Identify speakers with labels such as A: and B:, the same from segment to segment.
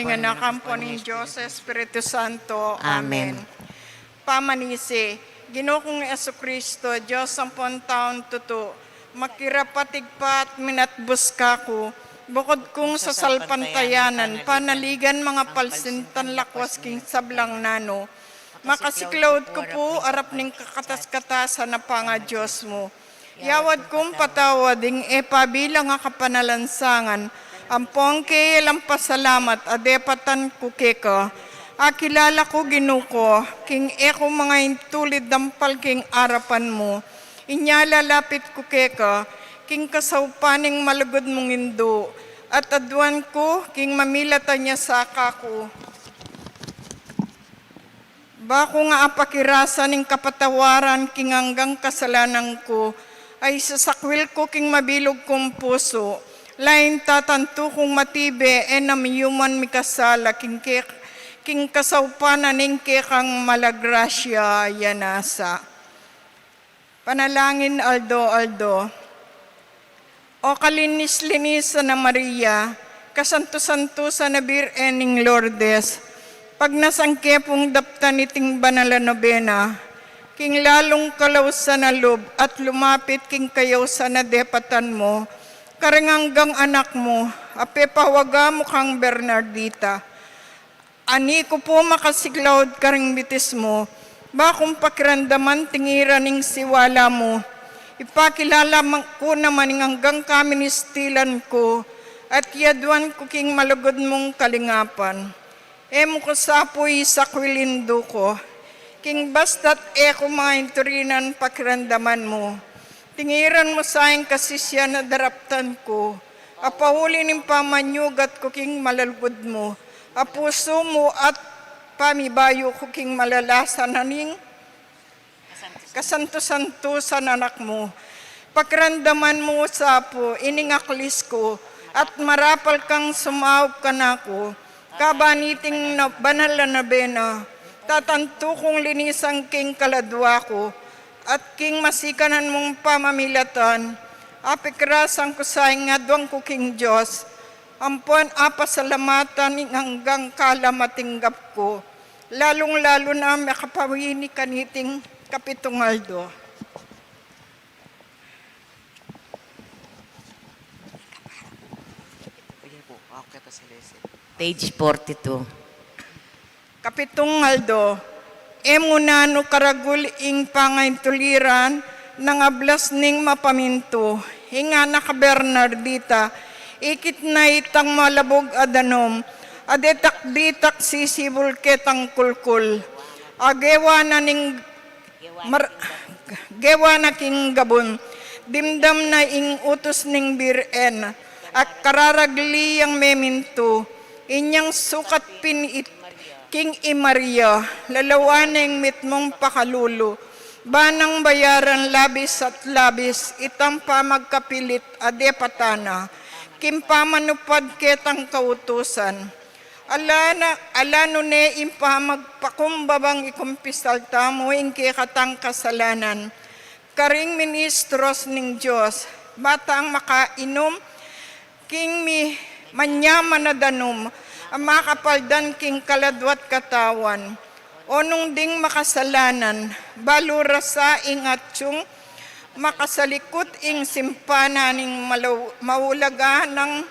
A: ning anak po ning Diyos, Espiritu Santo.
B: Amen.
A: Pamanisi, Ginoo kong Jesucristo, Diyos ang taon tuto, makirapatigpat minatbus ka ko, bukod kong sa salpantayanan, panaligan mga palsintan lakwas king sablang nano, makasiklawd ko po arap ning kakatas-katasan na panga Diyos mo. Yawad kong patawading pabilang nga kapanalansangan, ampong kailang pasalamat, adepatan ko keka. Akilala ko ginuko, king eko mga intulid dampal king arapan mo. Inyalalapit ko keka, king kasaupaning malugod mong indo. At adwan ko, king mamilatan niya sa ako. Bako nga apakirasa ning kapatawaran king hanggang kasalanan ko, ay sasakwil ko king mabilog kong puso. Lain tatanto kong matibe namiyuman mikasala king kasaupanan ning kang malagrasya yanasa. Panalangin Aldo. O kalinis-linis na Maria, kasanto-santo sa nabir ning Lourdes, pag nasangkepong daptan iting banala nobena, king lalong kalaw sa nalub at lumapit king kayaw sa nadepatan mo, karenganggang anak mo, ape pawaga mo kang Bernardita. Ani ko po makasiglawd karing bitis mo, bakong pakirandaman tingiran ning siwala mo, ipakilala ko naman ning hanggang kaministilan ko, at yadwan ko king malugod mong kalingapan. Emo ko sapoy sa kwilindo ko, king basta't ko mga inturinan pakirandaman mo. Tingiran mo sa aking kasisya na daraptan ko, apahuli ng pamanyugat ko king malalugod mo, apuso mo at pamibayo ko king malalasa na ning kasanto-santo sa nanak mo. Pakirandaman mo sa po, iningaklis ko, at marapal kang sumawag ka na ko, kabaniting na banal na bena, tatanto kong linisang king kaladwa ko, at king masikanan mong pamamilatan, apikrasang ko sa ingadwang ko king Diyos, ampuan apasalamatan hanggang kalamatinggap ko, lalong-lalo na makapawini kaniting Kapitong Aldo.
B: Page 42.
A: Kapitong Aldo, emunano karagul ing pangaintuliran ng ablas ning mapaminto, hinga na ka Bernardita, ikit na itang malabog adanom, adetak-ditak sisibul ketang kulkul, agewa na ning gewa na king gabon, dimdam na ing utos ning biren, at kararagli ang meminto, inyang sukat pinit, king Maria, lalawaning mitmong pakalulo, banang bayaran labis at labis, itampa magkapilit adepatana, kimpamanupad ketang kautusan. Alano ne impa magpakumbabang ikumpisalta mo ingke katang kasalanan. Karing ministros ning Diyos, batang makainom, king mi manyaman na danom, ang makapaldan king kaladwat katawan. Onong ding makasalanan, balura sa ingatsyong, makasalikot ing simpana ning maulaga ng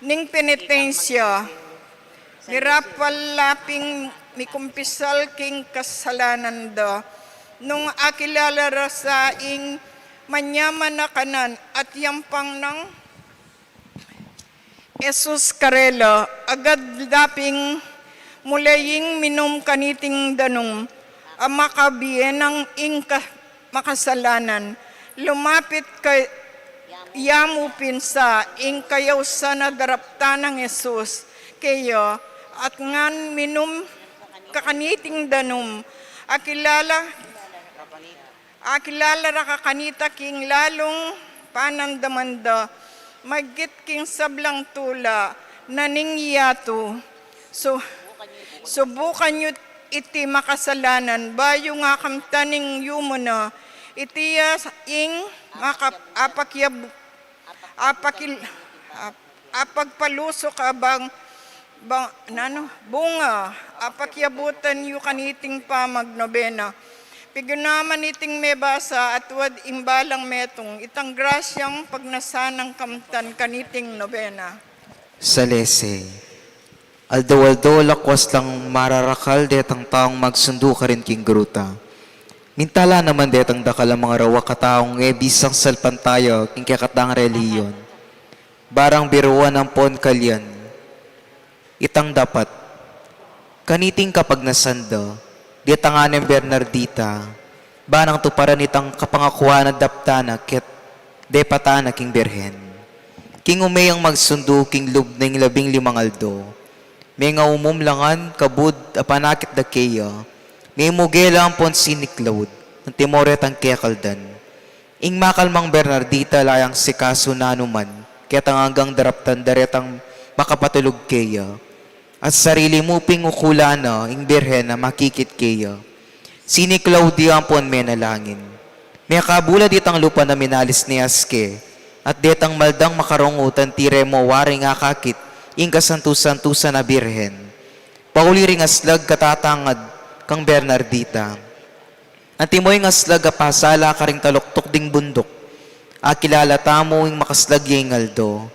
A: ning penitensya. Nirapal laping mikumpisal king kasalanan da, nung akilala sa ing manyaman na kanan at yampang ng Jesus Karela, agad laping mulaying minum kaniting danong, ang makabiyen ng ing makasalanan, lumapit kay yamu pinsa, ing kayaw sa nadarapta ng Jesus, kaya at ngan minum kakaniting danum, akilala ra kakanita king lalong panandamanda, magit king sablang tula, naning yato. So, subukan nyo iti makasalanan, bayo nga kamtaning yumo na, itiya ing apagpalusok abang bunga, apakyabutan yu kaniting pamagnobena. Pigunaman iting mebasa at wad imbalang metong itang grasyang pagnasanang kamtan kaniting nobena.
B: Salese. Aldo lakwas lang mararakal detang taong magsundo ka rin king gruta. Mintala naman detang dakal ang mga rawa kataong bisang salpantayo king kakatang reliyon. Barang biruan ang pon kalyan. Itang dapat. Kaniting kapag nasando, detanganem Bernardita, banang tuparan itang kapangakuan na daptana ket depatana king berhen. King umeyang magsundo king lubning 15 aldo. May nga umumlangan kabud apanakit da keya. May mugela ang ponsi ni Claude, ng timoret ang kekaldan. Ing makalmang Bernardita layang si kaso nanuman, ketang hanggang daraptan daretang makapatulog keya. At sarili mo ping ukula na, ing berhen na makikit keya. Sini Claudia ang pon menalangin. May kabula ditang lupa na minalis ni Aske, at detang maldang makarungutan tire mo waring akakit, ing kasantusan-tusan na birhen. Pauli ring aslag katatangad kang Bernardita. Antimoy ng aslag apasala ka ring taluktok ding bundok. Akilala tamo ing makaslag yung aldo.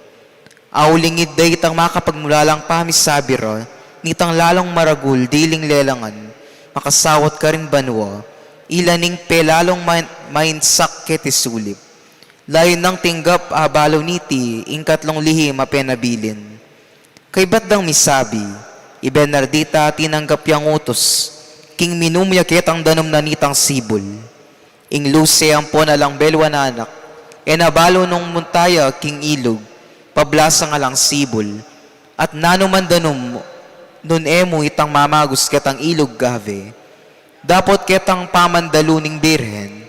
B: Aulingid day itang makapagmulalang pamisabiro, nitang lalong maragul, diling lelangan. Makasawat ka ring banwa, ilaning pelalong mainsak ketisulip. Layon ng tinggap abalo niti, ing katlong lihim apenabilin. Kay ba't dang misabi, Bernardita tinanggap yang utos, king minumya ketang danom na nitang sibol. Ing luse ang po na lang belwa na anak, nabalo nung muntaya king ilog, pablasa nga lang sibol, at nanuman danom, nun emo itang mamagus ketang ilog gave. Dapot ketang pamandaluning birhen,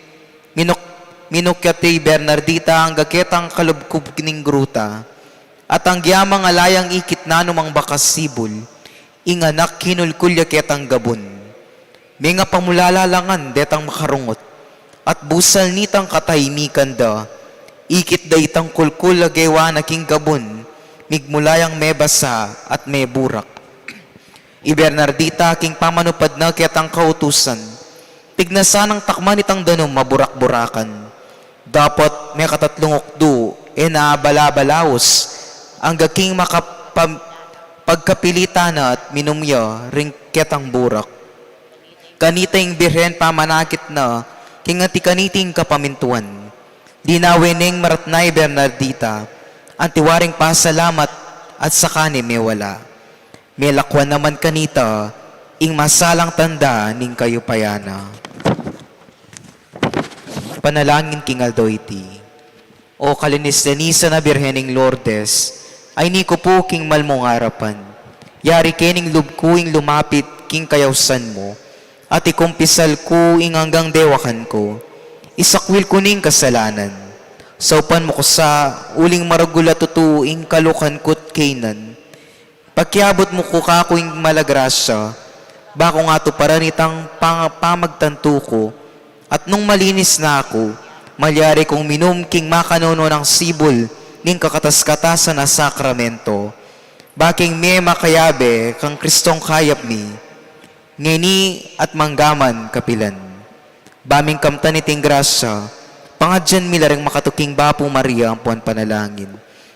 B: minukyati Bernardita ang gaketang kalubkub ning gruta, at ang giyamang alayang ikit na numang bakas sibol, ing anak kinulkulya ketang gabon. May nga pamulalalangan detang makarungot, at busal nitang katahimikan da, ikit da itang kulkul agewa na king gabon, migmulayang may basa at may burak. Bernardita king pamanupad na ketang kautusan, tignasanang takman itang danom maburak-burakan. Dapat may katatlong ukdo, naabala-balawos, ang gaking pagkapilitan na at minumya ring ketang burak. Kaniting birhen pamanakit na, kingati kaniting kapamintuan. Dinaweneng maratnay Bernardita, ang tiwaring pasalamat at sakani may wala. May lakwan naman kanita, ing masalang tanda ning kayo payana. Panalangin king Aldoiti. O kalinis-lanisa na birhening Lourdes, ay ni ko po king malmong harapan. Yari kening lubkuing lumapit king kayawsan mo, at ikumpisal ko ing hanggang dewakan ko. Isakwil ko ning kasalanan. Saupan mo ko sa uling maragula tutuing kalukan ko't kainan. Pagkiabot mo ko kakuing malagrasya, bako nga to para nitang pamagtanto ko, at nung malinis na ako, malyari kong minum king makanono ng sibol, ning kakatas-katasan na sakramento. Baking may makayabe kang Kristong kayap mi, ngeni at manggaman kapilan. Baming kamtan iting grasya, pangadyan milarang makatuking Bapo Maria ang puan panalangin.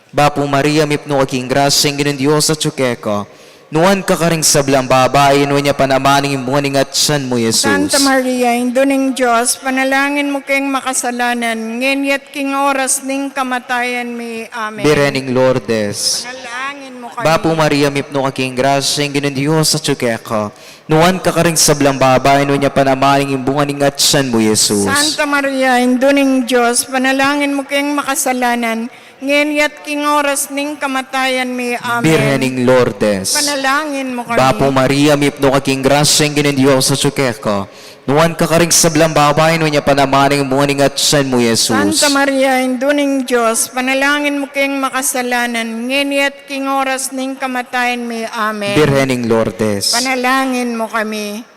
B: Bapo Maria mipno aking grasya ang ginong Diyos at tsukeka, nuwan ka karing sablang babae, nuwan niya panamaning imuhaning at siyan mo, Jesus.
A: Santa Maria, Induning Diyos, panalangin mo kayong makasalanan, ngenyat king oras ning kamatayan mi. Amen.
B: Birening Lourdes.
A: Panalangin mo kami.
B: Bapo Maria mipno aking grasya ang ginong Diyos at tsukeka, nuwan ka karing sablang babae, nuwan niya panamaning imuhaning at siyan mo, Jesus.
A: Santa Maria, Induning Diyos, panalangin mo kayong makasalanan, ngenyat king oras ning kamatayan mi. Amen.
B: Birening Lourdes.
A: Panalangin mo kami.
B: Bapo Maria, mipno kaking grasya ang ginong Diyos sa tsukeka. Nuwan ka karing sablang babae, nuwan niya panamaning imuhaning at siyan mo, Jesus.
A: Santa Maria, Induning Diyos, panalangin mo kayong makasalanan, ngenyat king oras ning kamatayan mi. Amen.
B: Birening Lourdes.
A: Panalangin mo kami.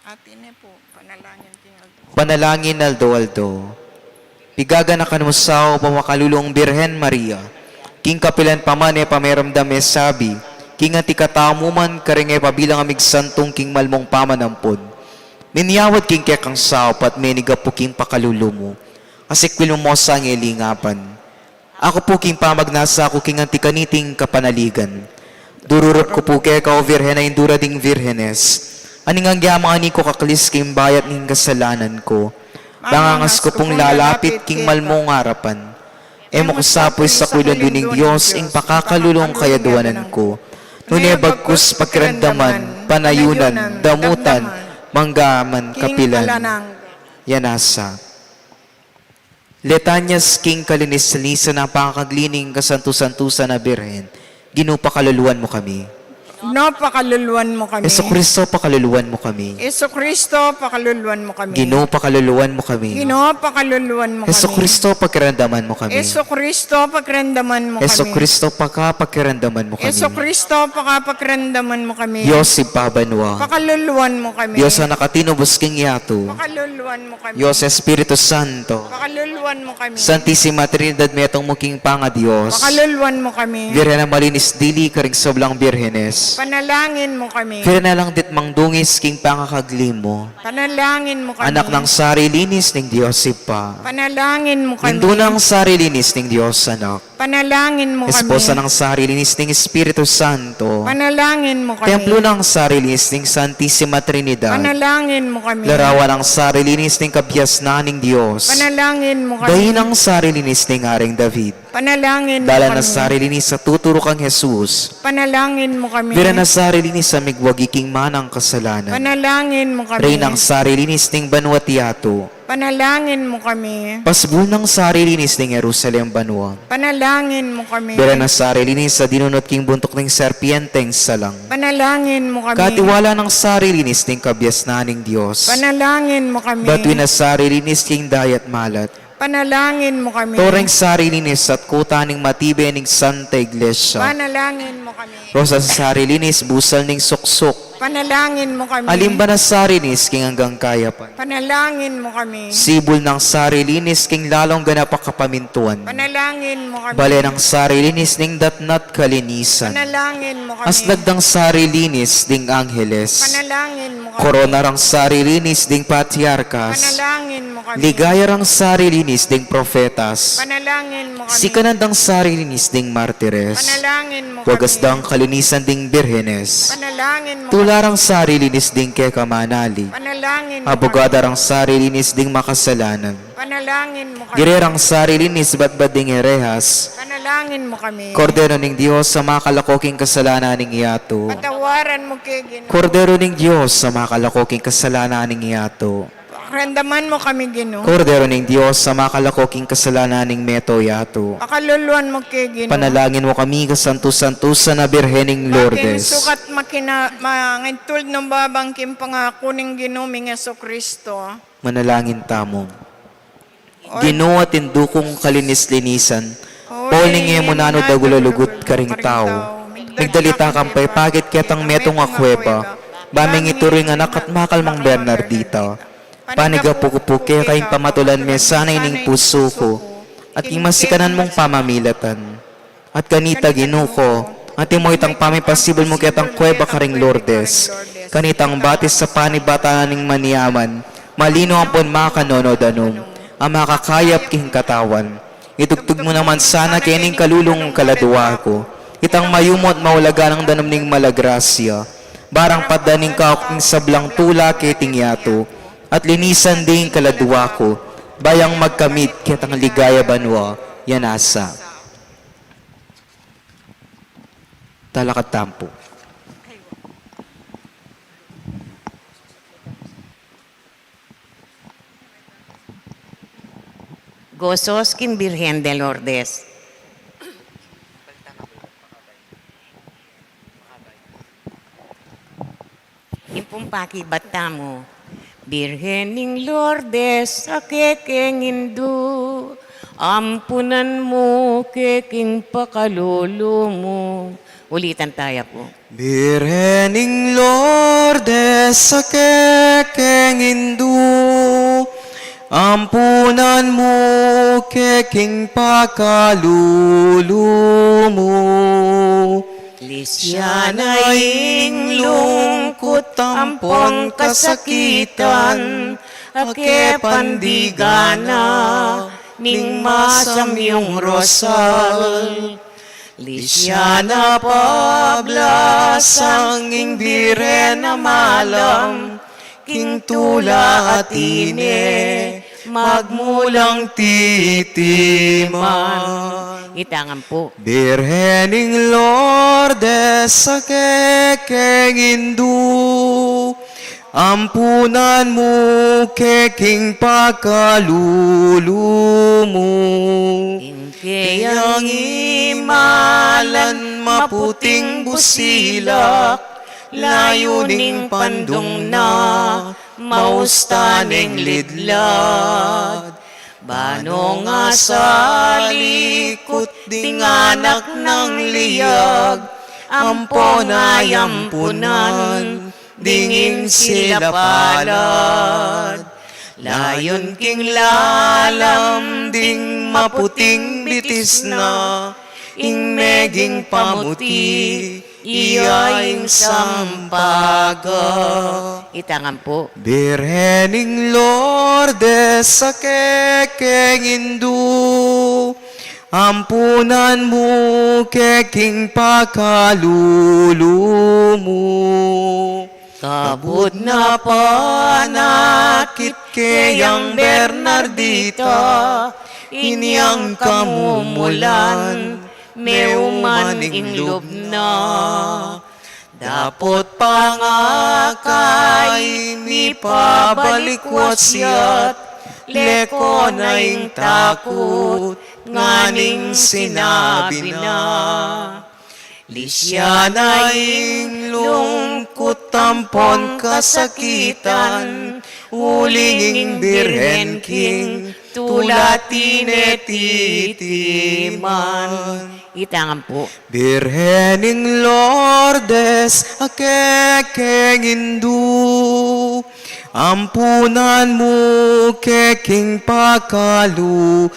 A: Atin po, panalangin king
B: Panalangin Aldo. Pigaganakan mo sa pawakalulong Birhen Maria, King kapilan paman pameramdam sabi, king ati katamo man karing pabilang amig santong king malmong pamanampod. Ninyawad king kekang sao pat menigapo king pakalulumo mo. Asikwil mo sa ngilingapan. Ako po king pamagnasa ako king anti kaniting kapanaligan. Dururot ko po kaya ka o virhen na indura ding virhenes. Aning ang gyamang ani ko kaklis king bayat ning kasalanan ko. Bangangas ko pong lalapit king malmong harapan. Emo ko sapoy sa kulan duning Diyos ing pakakalulong kayaduanan ko. Nunebag kus pagkirandaman, panayunan, damutan, manggaman, kapilan. Yanasa. Letanyas king kalinis-lisa na pakakaglining kasantusan-tusan na birhen. Ginupakaluluan mo kami.
A: Pakaluluan mo kami.
B: Yesu Kristo, pakaluluan mo kami.
A: Yesu Kristo, pakaluluan mo kami.
B: Ginoo, pakaluluan mo kami.
A: Ginoo, pakaluluan mo kami.
B: Yesu Kristo, pakiramdaman mo kami.
A: Yesu Kristo, pakiramdaman mo kami.
B: Yesu Kristo, pakiramdaman mo kami.
A: Yesu Kristo, pakiramdaman mo kami.
B: Diyos ipabanwa.
A: Pakaluluan mo kami.
B: Diyos na nakatinubos king yato.
A: Pakaluluan mo kami.
B: Diyos Espiritu Santo.
A: Pakaluluan mo kami.
B: Santissima Trinidad metong muking panga Diyos.
A: Pakaluluan mo kami.
B: Virhen na malinis dili karing soblang birhenes.
A: Panalangin mo kami.
B: Virhen na lang dit mangdungis king pangakaglimo.
A: Panalangin mo kami.
B: Anak ng sarilinis ning Diyos ipa.
A: Panalangin mo kami.
B: Indo ng sarilinis ning Diyos anak.
A: Panalangin mo kami.
B: Esposa ng sarilinis ning Espiritu Santo.
A: Panalangin mo kami.
B: Templo ng sarilinis ning Santissima Trinidad.
A: Panalangin mo kami.
B: Larawan ng sarilinis ning kabyasnan ning Diyos.
A: Panalangin mo kami.
B: Dahin ang sarilinis ning Haring David.
A: Panalangin mo
B: Dala
A: kami.
B: na sarilinis sa tuturo kang Jesus.
A: Panalangin mo kami.
B: Vira na sarilinis sa migwagiking manang kasalanan.
A: Panalangin mo kami.
B: Rey ng sarilinis ning Banuatiato.
A: Panalangin mo kami.
B: Pasbul ng sarilinis ning Jerusalem Banwa.
A: Panalangin mo kami.
B: Vira na sarilinis sa dinunot king buntok ning serpienteng salang.
A: Panalangin mo kami.
B: Katiwala ng sarilinis ning kabyasnan ning Diyos.
A: Panalangin mo kami.
B: Batuin na sarilinis king dayat malat.
A: Panalangin mo kami.
B: Toreng sarilinis at kuta ning matibay ning Santa Iglesia.
A: Panalangin mo kami.
B: Rosa sa sarilinis, busal ning suksok.
A: Panalangin mo kami.
B: Alimba na sarilinis king hanggang kayapan.
A: Panalangin mo kami.
B: Sibol ng sarilinis king lalong ganapak kapamintuan.
A: Panalangin mo kami.
B: Bale ng sarilinis ning datnat kalinisan.
A: Panalangin mo kami.
B: Asdag ng sarilinis ding angheles.
A: Panalangin mo kami.
B: Korona rang sarilinis ding patriarkas.
A: Panalangin mo kami.
B: Ligaya rang sarilinis ding profetas.
A: Panalangin mo kami.
B: Sikanandang sarilinis ding martires.
A: Panalangin mo kami.
B: Wagas dang kalinisan ding birhenes.
A: Panalangin mo kami.
B: Tularang sarilinis ding kekamanali.
A: Panalangin mo kami.
B: Abogadarang sarilinis ding makasalanan.
A: Panalangin mo kami.
B: Girerang sarilinis batbad ding erehas.
A: Panalangin mo kami.
B: Kordero ning Diyos sa makalakoking kasalanan ning iyato.
A: Patawaran mo kay Ginoo.
B: Kordero ning Diyos sa makalakoking kasalanan ning iyato.
A: Pakiramdaman mo kami, Ginoo.
B: Kordero ning Diyos sa makalakoking kasalanan ning meto yato.
A: Pakaluluan mo kay Ginoo.
B: Panalangin mo kami kasanto-santusan na Birhening
A: Makin
B: Lourdes.
A: sukat mangintuld ng babang kim pangako ning Ginoo ming Kristo.
B: Manalangin tamo. Ginoo at indukong kalinis-linisan. Paul ning mo nano dagululugot karing tao. Nagdalita kampay pagit ketang metong akweba. Baming ituring anak at makalmang Bernardita. Panigapukupuke kayong pamatulan me sanay ning puso ko. At imasikanan mong pamamilatan. At kanita ginuko. At imoy tang pamipasibol mo ketang kweba karing Lourdes. Kanitang batis sa panibatanan ning maniyaman. Malino ang pon makanonodanong. Ang makakayap king katawan. Itugtog mo naman sana kining kalulong kaladuwa ko. Itang mayumot maulaga ng danam ning malagrasya. Barang padaning kaoking sablang tula keting yato. At linisan ding kaladuwa ko. Bayang magkamit kitang ligaya banwa. Yanasa. Talakat tampo.
C: Gozos kim Birhen de Lourdes. Ipumpaki bata mo. Birhening Lourdes sa kekeng indu. Ampunan mo keking pakalolo mo. Ulitan tayo po.
B: Birhening Lourdes sa kekeng indu. ampunan mo keking pakalulumo.
C: Lisyanaing lungkot ampon kasakitan, ake pandigana, ning masamyong rosal. Lisyana pablasang ing birena malam, king tula at ine, magmulang titiman. Itangan po.
B: Birhening Lourdes sa kekeng indu, ampunan mo keking pakalulumo.
C: Kayang imalan maputing busilak, layuning pandong na maustaning lidlad. Bano nga sa likot ding anak ng liyag, ampon ay ampunan, dingin sila palad. Layon king lalam ding maputing bitis na, ing meging pamuti, iyaing sampaga. Itangan po.
B: Birhening Lourdes sa kekeng indu, ampunan mo keking pakalulumo.
C: Kabud na panakit kayang Bernardita, inyang kamumulan, meumaning lubna. Dapot pangakay, mi pabalikwasiyat, leko na ing takot, nganing sinabi na. Lisyana ing lungkot tampon kasakitan, ulinging birhen king, tulatine titiman. Itangan po.
B: Birhening Lourdes akekeng indu, ampunan mo keking pakalulumo.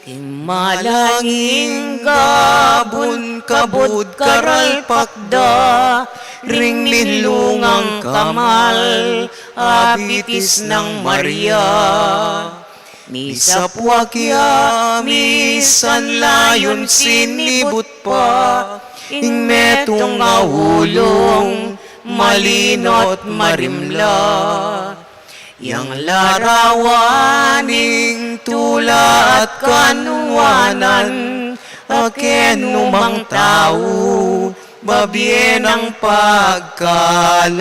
C: King malanging gabon kabud karalpakda, ring nilungang kamal, apitis ng Maria. Misapwakya, misan layon sinibut pa, ing metong ahulong, malinot marimla. Yang larawaning tula at kanuwanan, aken numang tao, babien ang pagkalam.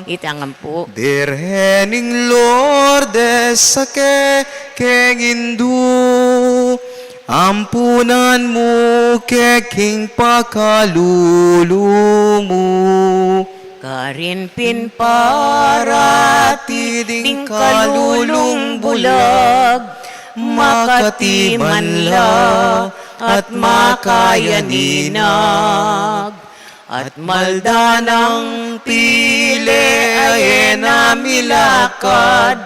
C: Itangan po.
B: Birhening Lourdes sa kekeng indu, ampunan mo keking pakalulumo.
C: Karinpin parati ding kalulung bulag, makatiman la at makayaninag. At maldanang pili ay namilakad,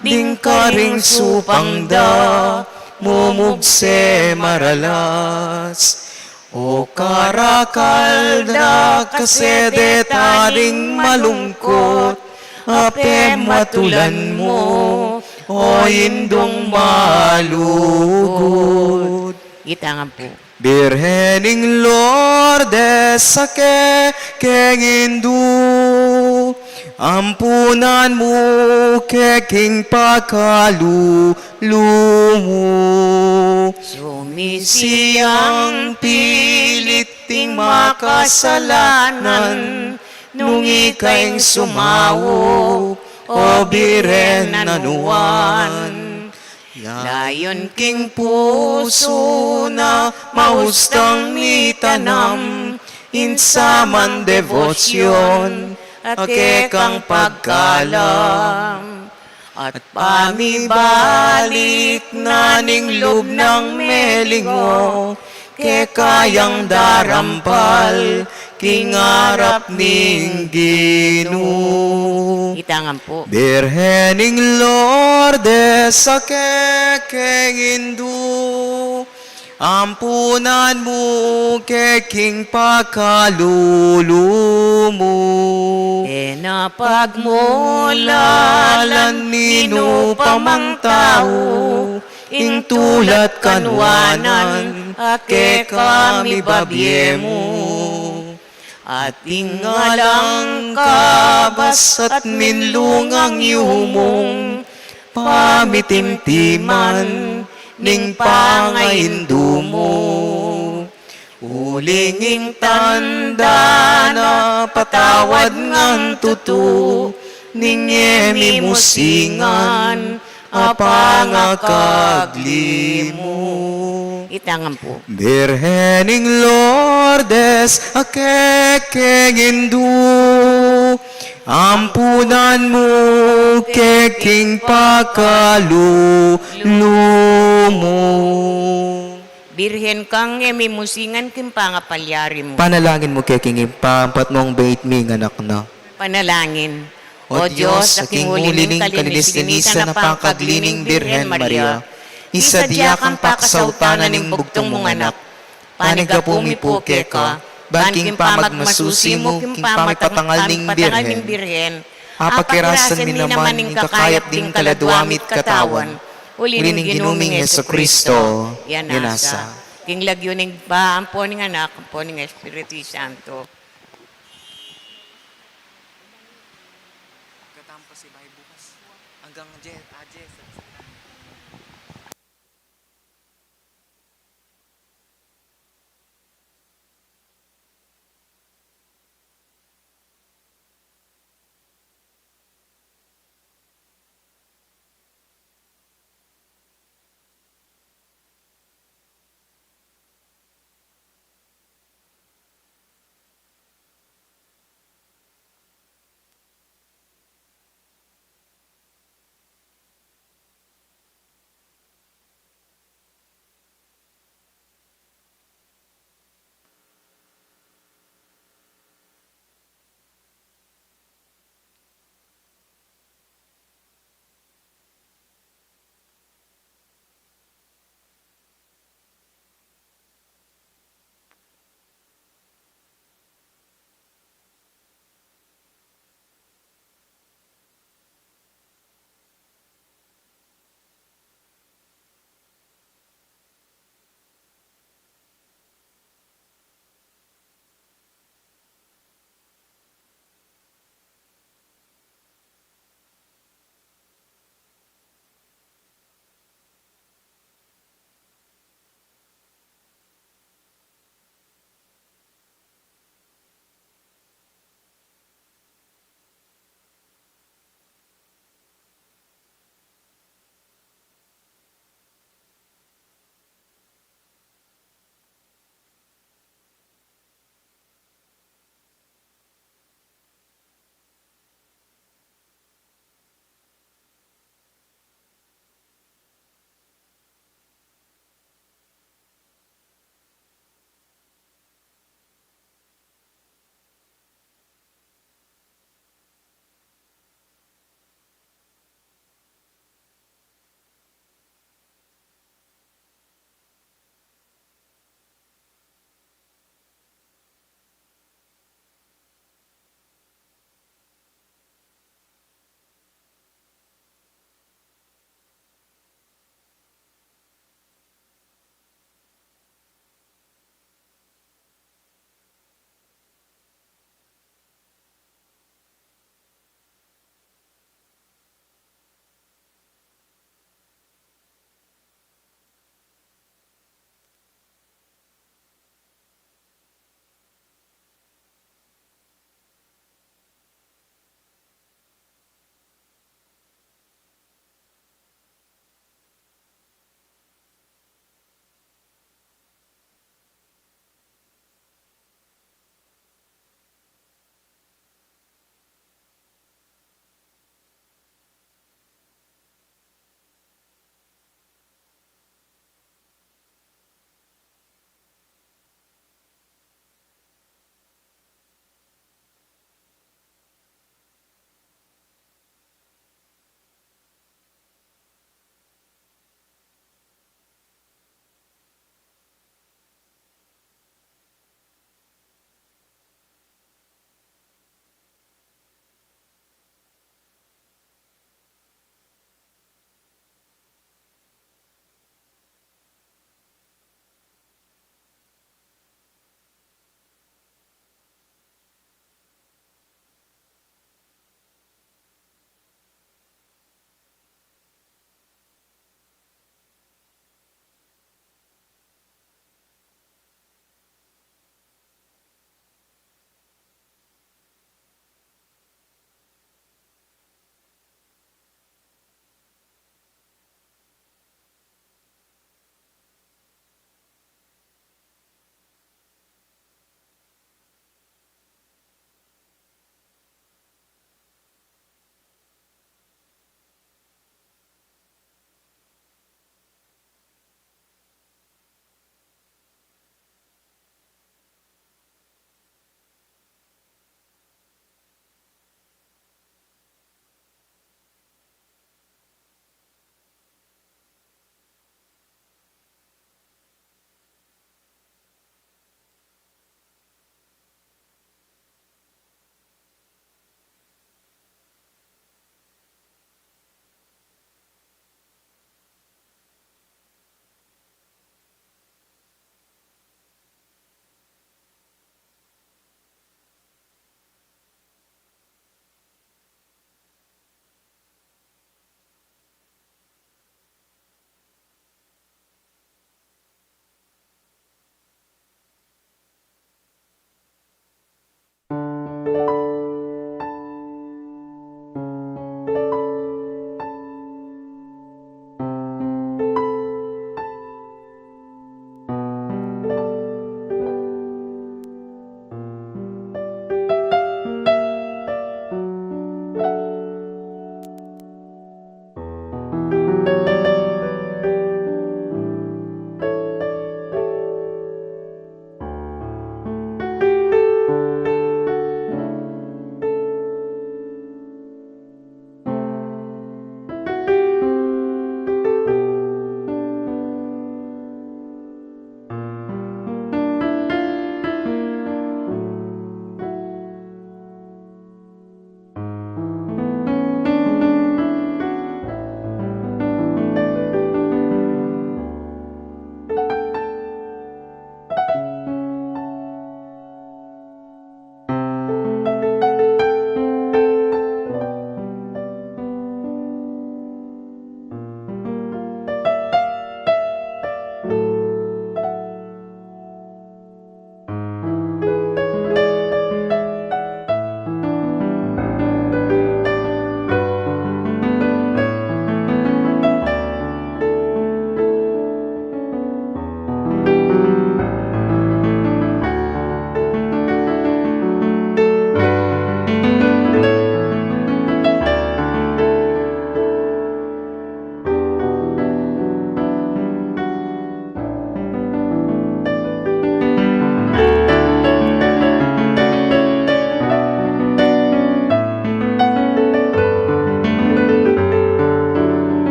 C: ding karing supangda, mumugse maralas. O karakalda kasede taring malungkot, ape matulan mo, o indong malugod. Itangan po.
B: Birhening Lourdes sa kekeng indu, ampunan mo keking pakalulumo.
C: Sumisiyang pilit ting makasalanan, nung ikaing sumawo, o biren nanuan. Layon king puso na mahustang mitanam, insaman devosyon, ake kang pagkalam. At pamibalik na ning lub ng melingo, ke kayang darampal, kingarap ning Ginoo.
D: Itangan po.
C: Birhening Lourdes sa kekeng Indu, ampunan mo keking pakalulumo.
D: Napagmulalan nino pamang tao, ing tulat kanwanan, ake kami babyemo. At ingalang kabas at minlungang yumong, pamitimtiman ning pangaindu mo. Ulinging tanda na patawad ngang tutu, ning emi musingan, apangakagli mo. Itangan po.
C: Birhening Lourdes, akekeng Indu, ampunan mo keking pakalulumo.
D: Birhen kang emi musingan kimpanga palyari mo.
B: Panalangin mo keking impampat mong bait ming anak na.
D: Panalangin.
B: O Diyos, aking mulining kalinis-linisan na pangkaglining Birhen Maria, isa diya kang pakasautanan ng bugtong mong anak. Panigapumi po keka, banking pamagmasusi mo, king pamipatangal ning Birhen. Apakirasan mi naman ning kakayap ding kaladwamit katawan. Uli ning ginuming Heso Kristo, yanasa.
D: King lagyo ning ba, ang po ning anak, ang po ning Espiritu Santo.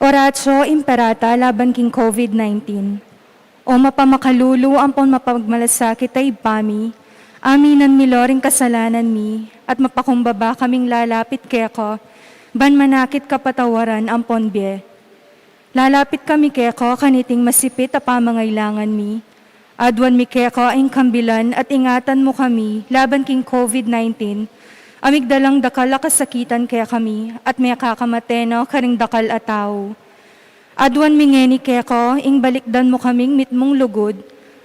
E: Oratio imperata laban king COVID-19. O mapamakalulu ampon mapagmalasakit ay pami, aminan mi loring kasalanan mi, at mapakumbaba kaming lalapit keko, ban manakit kapatawaran ampon bie. Lalapit kami keko kaniting masipit a pamangailangan mi, adwan mi keko ang kambilan at ingatan mo kami laban king COVID-19, amigdalang dakal a kasakitan kaya kami at may kakamateno karing dakal a tao. Adwan mingeni keko ing balikdan mo kaming mitmong lugod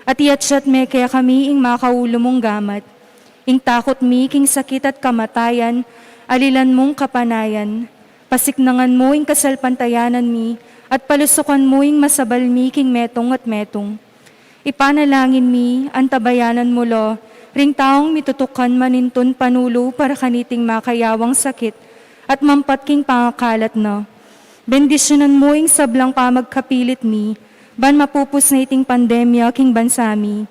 E: at iatsyat me kaya kami ing makaulo mong gamat. Ing takot mi king sakit at kamatayan, alilan mong kapanayan. Pasiknangan mo ing kasalpantayanan mi at palusukan mo ing masabal mi king metong at metong. Ipanalangin mi, antabayanan mo lo, ring taong mitutukan manintun panulo para kaniting makayawang sakit at mampat king pangakalat na. Bendisyonan mo ing sablang pamagkapilit mi, ban mapupus na iting pandemya king bansami.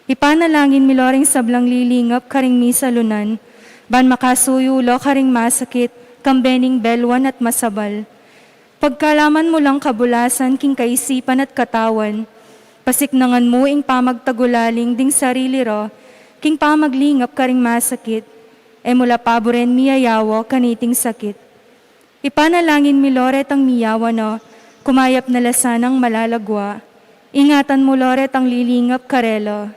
E: Ipanalangin mi lo ring sablang lilingap karing mi sa lunan, ban makasuyulo karing masakit, kambening belwan at masabal. Pagkalaman mo lang kabulasan king kaisipan at katawan, pasiknangan mo ing pamagtagulaling ding sarili ro, king pamaglingap karing masakit, e mula paboren miyayawa kaniting sakit. Ipanalangin mi Loret ang miyawa no, kumayap na lasanang malalagwa, ingatan mo Loret ang lilingap karelo.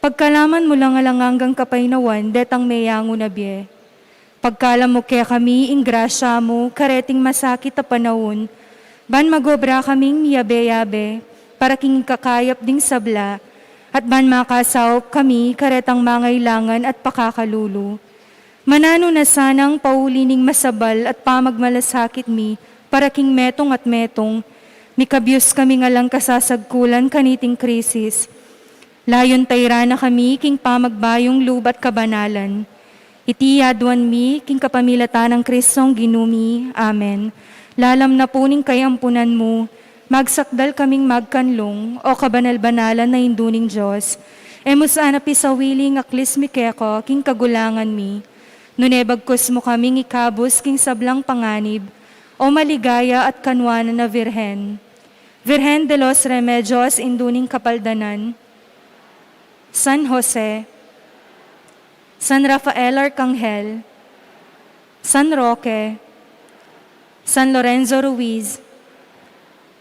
E: Pagkalaman mo lang alanganggang kapaynawan, detang mayango na bie. Pagkala mo kaya kami ing grasya mo, kareting masakit a panahon, ban magobra kaming miyabe-yabe, para king kakayap ding sabla, at ban makasawop kami karetang mangailangan at pakakalulu. Manano na sanang paulining masabal at pamagmalasakit mi, para king metong at metong, mikabiyos kami nga lang kasasagkulan kaniting krisis. Layon tayra na kami king pamagbayong lubat kabanalan. Iti yadwan mi king kapamilatan ng Kristong ginumi. Amen. Lalam na puning kayampunan mo, magsakdal kaming magkanlong o kabanal-banalan na induning Diyos. Emusana pisawiling aklis mi keko king kagulangan mi. Nunebagkos mo kaming ikabos king sablang panganib o maligaya at kanwanan na Virhen. Virhen de los Remedios induning kapaldanan. San Jose, San Rafael Arcangel, San Roque, San Lorenzo Ruiz,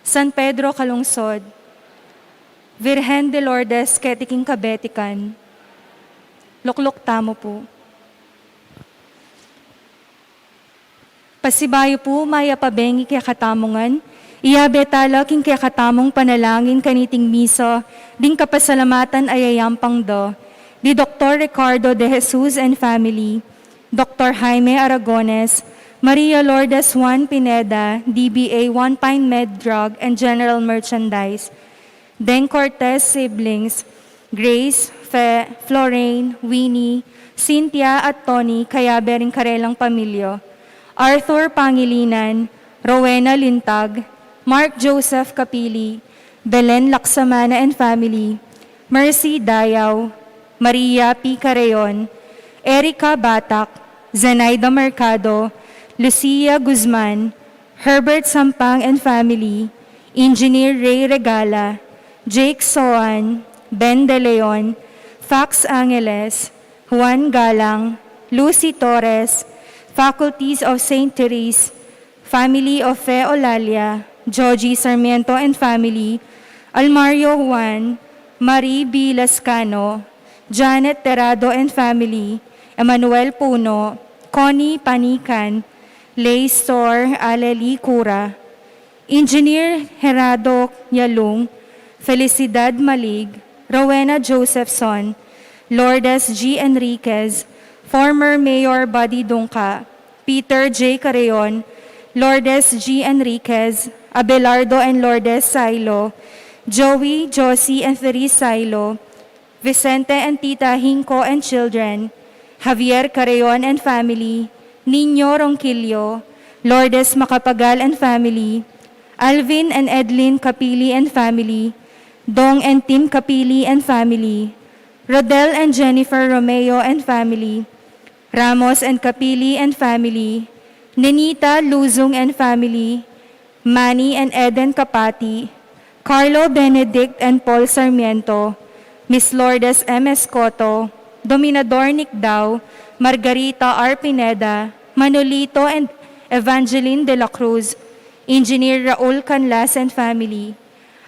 E: San Pedro Calungsod, Virgen de Lourdes Ketiking Kabetikan, Lukluk Tamo po. Pasibayo po maya pabengi kaya katamungan, iyabetala king kaya katamong panalangin kaniting miso, ding kapasalamatan ayayampang do, di Dr. Ricardo de Jesus and family, Dr. Jaime Aragones, Maria Lourdes Juan Pineda, DBA One Pine Med Drug and General Merchandise, Deng Cortez siblings, Grace, Fe, Florane, Winnie, Cynthia at Tony, kaya bering karelang pamilyo, Arthur Pangilinan, Rowena Lintag, Mark Joseph Kapili, Belen Laksamana and family, Mercy Dayaw, Maria P. Careon, Erica Batak, Zenaida Mercado, Lucia Guzman, Herbert Sampang and family, Engineer Ray Regala, Jake Soan, Ben De Leon, Fax Angeles, Juan Galang, Lucy Torres, Faculties of St. Therese, Family of Fe Olalia, Joji Sarmiento and family, Almario Juan, Marie B. Lascano, Janet Terado and family, Emmanuel Puno, Connie Panican, Lay Store Aleli Cura, Engineer Gerardo Yalung, Felicidad Malig, Rowena Josephson, Lourdes G. Enriquez, former Mayor Buddy Dungka, Peter J. Careon, Lourdes G. Enriquez, Abelardo and Lourdes Silo, Joey, Josie and Therese Silo, Vicente and Tita Hinco and children, Javier Careon and family, Nino Ronquillo, Lourdes Macapagal and family, Alvin and Edlin Capili and family, Dong and Tim Capili and family, Rodel and Jennifer Romeo and family, Ramos and Capili and family, Nenita Luzong and family, Manny and Eden Capati, Carlo Benedict and Paul Sarmiento, Miss Lourdes M. Escoto, Dominador Nick Dao, Margarita R. Pineda, Manolito and Evangeline de la Cruz, Engineer Raul Canlas and family,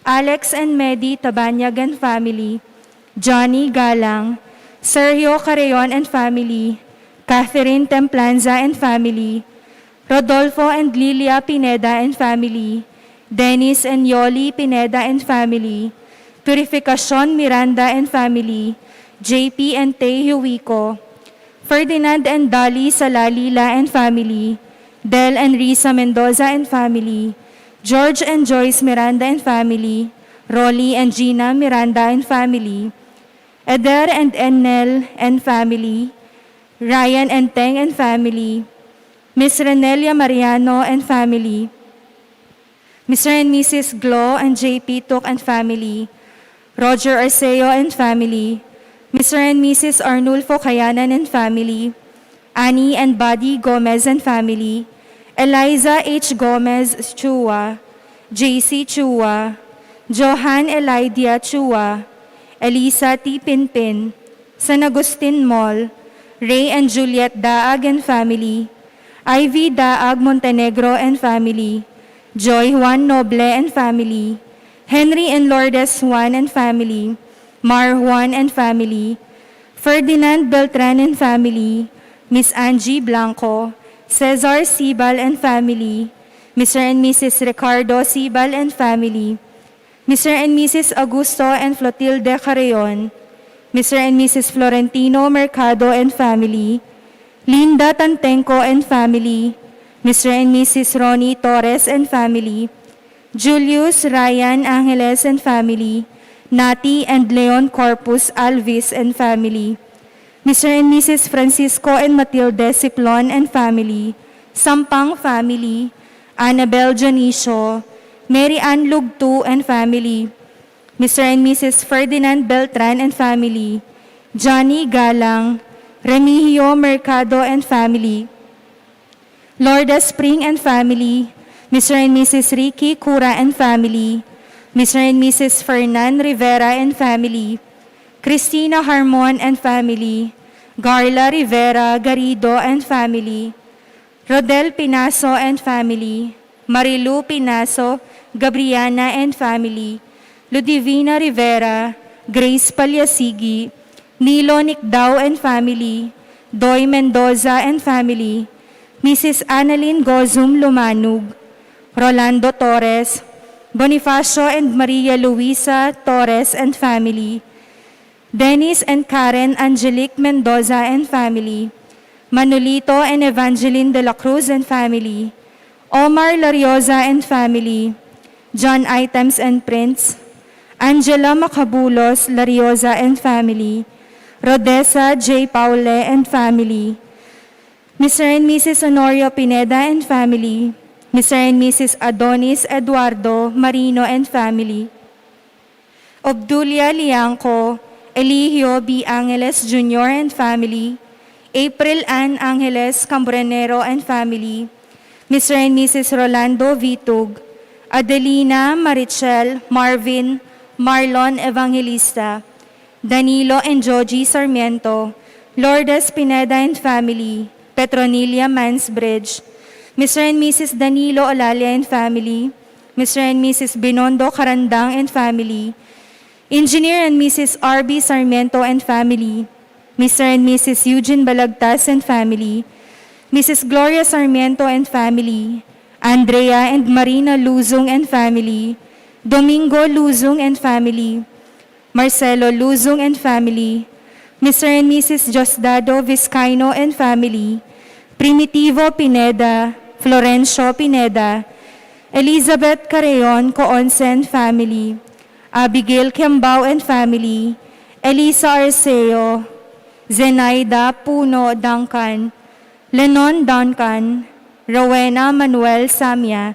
E: Alex and Medi Tabanyag and family, Johnny Galang, Sergio Carreon and family, Catherine Templanza and family, Rodolfo and Lilia Pineda and family, Dennis and Yoli Pineda and family, Purificacion Miranda and family, JP and Tay Huico, Ferdinand and Dali Salalila and family, Del and Risa Mendoza and family, George and Joyce Miranda and family, Rolly and Gina Miranda and family, Eder and Enel and family, Ryan and Teng and family, Miss Renelia Mariano and family, Mr. and Mrs. Glo and JP Tuk and family, Roger Arceo and family, Mr. and Mrs. Arnulfo Kayanan and family, Annie and Buddy Gomez and family, Eliza H. Gomez Chua, JC Chua, Johan Elidia Chua, Elisa T. Pinpin, San Agustin Mall, Ray and Juliet Daag and family, Ivy Daag Montenegro and family, Joy Juan Noble and family, Henry and Lourdes Juan and family, Mar Juan and family, Ferdinand Beltran and family, Miss Angie Blanco, Cesar Sibal and family, Mr. and Mrs. Ricardo Sibal and family, Mr. and Mrs. Augusto and Flotilde Carreon, Mr. and Mrs. Florentino Mercado and family, Linda Tantenco and family, Mr. and Mrs. Ronnie Torres and family, Julius Ryan Angeles and family, Nati and Leon Corpus Alvis and family, Mr. and Mrs. Francisco and Matilde Ciplon and family, Sampang family, Annabel Janicio, Mary Ann Lugtu and family, Mr. and Mrs. Ferdinand Beltran and family, Johnny Galang, Remigio Mercado and family, Lourdes Spring and family, Mr. and Mrs. Ricky Cura and family, Mr. and Mrs. Fernan Rivera and family, Christina Harmon and family, Garla Rivera Garrido and family, Rodel Pinaso and family, Marilu Pinaso, Gabriana and family, Ludivina Rivera, Grace Palyasigi, Nilo Nicdao and family, Doy Mendoza and family, Mrs. Annalyn Gozum Lumanug, Rolando Torres, Bonifacio and Maria Luisa Torres and family, Dennis and Karen Angelique Mendoza and family, Manolito and Evangeline de la Cruz and family, Omar Larioza and family, John Items and Prince, Angela Macabulos Larioza and family, Rodessa J. Paule and family, Mr. and Mrs. Honorio Pineda and family, Mr. and Mrs. Adonis Eduardo Marino and family, Obdulia Lianco, Eligio B. Angeles Jr. and family, April Ann Angeles Cambronero and family, Mr. and Mrs. Rolando Vitug, Adelina Marichel Marvin Marlon Evangelista, Danilo and Joji Sarmiento, Lourdes Pineda and family, Petronilla Mansbridge, Mr. and Mrs. Danilo Olalia and family, Mr. and Mrs. Binondo Carandang and family, Engineer and Mrs. R.B. Sarmiento and family, Mr. and Mrs. Eugene Balagtas and family, Mrs. Gloria Sarmiento and family, Andrea and Marina Luzong and family, Domingo Luzong and family, Marcelo Luzong and family, Mr. and Mrs. Diosdado Vizcaino and family, Primitivo Pineda, Florencio Pineda, Elizabeth Carreon Coonce and family, Abigail Kiambao and family, Elisa Arceo, Zenaida Puno Duncan, Lenon Duncan, Rowena Manuel Samia,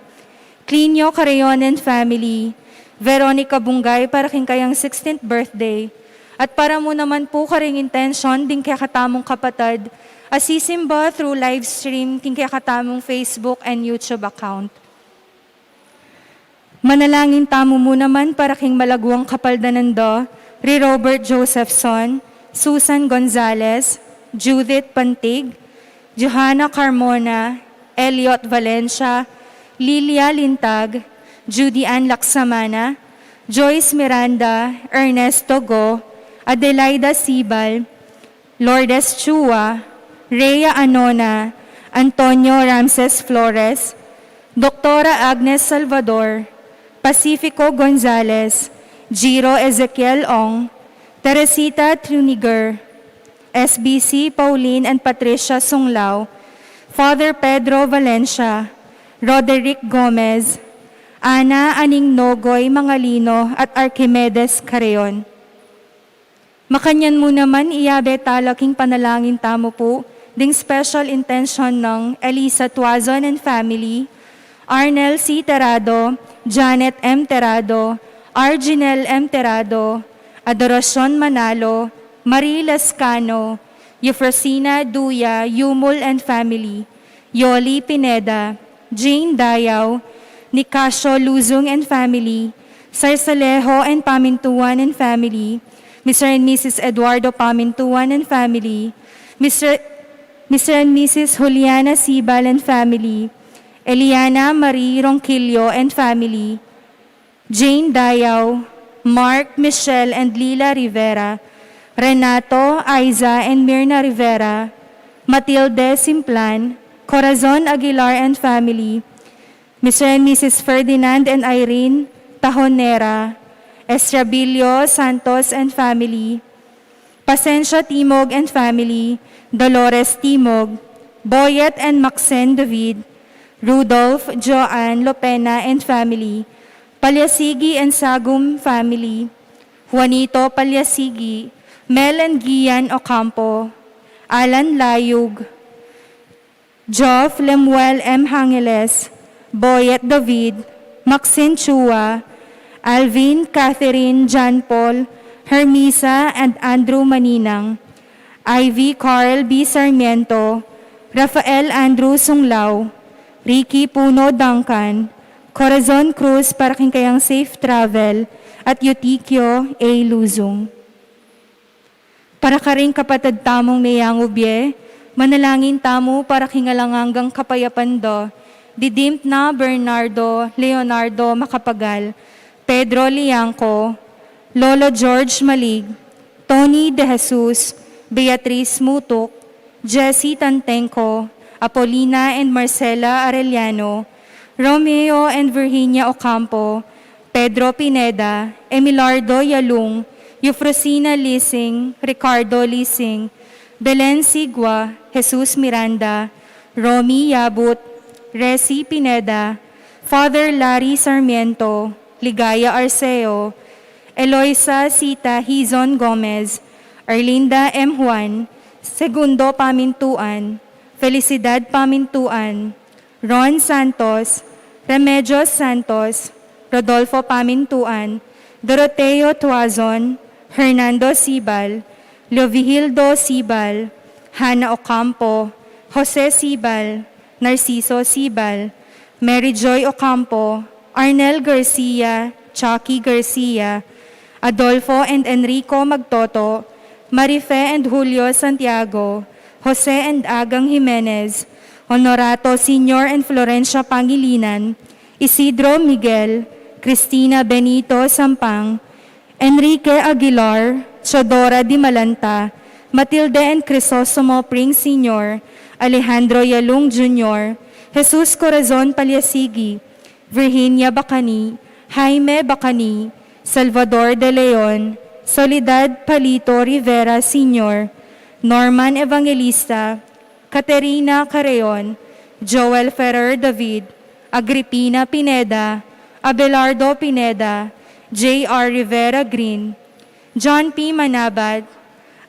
E: Clinio Carreon and family, Veronica Bungay para king kayang 16th birthday, at para mo naman po karing intention din kaya katamong kapatid, asisimba through live stream king kaya katamong Facebook and YouTube account. Manalangin tamo mo naman para king malagwang kapaldanan do, Ri Robert Josephson, Susan Gonzalez, Judith Pantig, Johanna Carmona, Elliot Valencia, Lilia Lintag, Judy Ann Laksamana, Joyce Miranda, Ernesto Go, Adelaida Sibal, Lourdes Chua, Rhea Anona, Antonio Ramses Flores, Doktora Agnes Salvador, Pacifico Gonzalez, Giro Ezequiel Ong, Teresita Truniger, SBC Pauline and Patricia Sunglao, Father Pedro Valencia, Roderick Gomez, Ana Aning Nogoy Mangalino at Archimedes Careon. Makanyan mo naman iyabe talaking panalangin tamo po, ding special intention ng Elisa Tuazon and family, Arnel C. Terado, Janet M. Terado, Arginel M. Terado, Adoracion Manalo, Marie Lascano, Eufrosina Duya, Yumul and family, Yoli Pineda, Jane Dayaw, Nicasio Luzong and family, Sarsalejo and Pamintuan and family, Mr. and Mrs. Eduardo Pamintuan and family, Mr. and Mrs. Juliana Sibal and family, Eliana Marie Ronquillo and family, Jane Dayaw, Mark, Michelle, and Lila Rivera, Renato, Aiza, and Mirna Rivera, Matilde Simplan, Corazon Aguilar and family, Mr. and Mrs. Ferdinand and Irene Tajonera, Estrabilio Santos and family, Pasensia Timog and family, Dolores Timog, Boyet and Maxen David, Rudolph, Joanne, Lopena and family, Palyasigi and Sagum family, Juanito Palyasigi, Mel and Gian Ocampo, Alan Layug, Joff Lemuel M. Hangeles, Boyet David, Maxine Chua, Alvin, Catherine, John Paul, Hermisa, and Andrew Maninang, Ivy Carl B. Sarmiento, Rafael Andrew Sunglao, Ricky Puno Duncan, Corazon Cruz para king kayang safe travel, at Eutikyo A. Luzong. Para ka rin kapatid tamong niyangubye, manalangin tamo para kingalangangang kapayapan do, didimt na Bernardo, Leonardo Macapagal, Pedro Liangco, Lolo George Malig, Tony De Jesus, Beatriz Mutuk, Jessie Tantenco, Apolina and Marcela Arellano, Romeo and Virginia Ocampo, Pedro Pineda, Emilardo Yalung, Eufrosina Lising, Ricardo Lising, Belen Sigua, Jesus Miranda, Romy Yabut, Resi Pineda, Father Larry Sarmiento, Ligaya Arceo, Eloisa Sita Hizon Gomez, Arlinda M. Juan, Segundo Pamintuan, Felicidad Pamintuan, Ron Santos, Remedios Santos, Rodolfo Pamintuan, Doroteo Tuazon, Hernando Sibal, Leovigildo Sibal, Hana Ocampo, Jose Sibal, Narciso Sibal, Mary Joy Ocampo, Arnel Garcia, Chucky Garcia, Adolfo and Enrico Magtoto, Marife and Julio Santiago, Jose and Agang Jimenez, Honorato Sr. and Florencia Pangilinan, Isidro Miguel, Cristina Benito Sampang, Enrique Aguilar, Chodora Di Malanta, Matilde and Crisostomo Pring Sr., Alejandro Yalung Jr., Jesus Corazon Palyasigi, Virginia Bacani, Jaime Bacani, Salvador De Leon, Soledad Palito Rivera Sr., Norman Evangelista, Caterina Careon, Joel Ferrer David, Agripina Pineda, Abelardo Pineda, J.R. Rivera Green, John P. Manabat,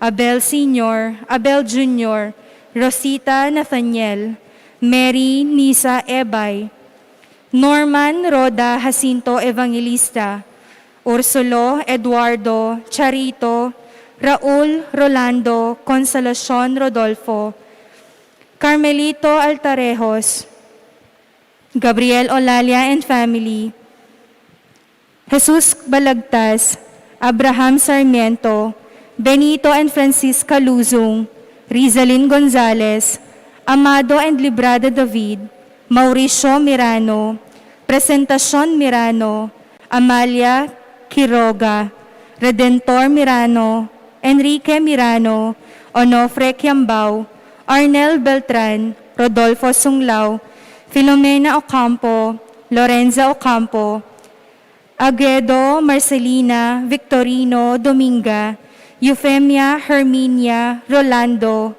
E: Abel Sr., Abel Jr., Rosita Nathaniel, Mary Nisa Ebay, Norman Roda Jacinto Evangelista, Ursulo Eduardo Charito, Raul Rolando Consolacion Rodolfo, Carmelito Altarejos, Gabriel Olalia and family, Jesus Balagtas, Abraham Sarmiento, Benito and Francisca Luzong, Rizalin Gonzalez, Amado and Librada David, Mauricio Mirano, Presentacion Mirano, Amalia Quiroga, Redentor Mirano, Enrique Mirano, Onofre Quiambao, Arnel Beltran, Rodolfo Sunglao, Filomena Ocampo, Lorenza Ocampo, Aguedo Marcelina Victorino Dominga, Eufemia Herminia Rolando,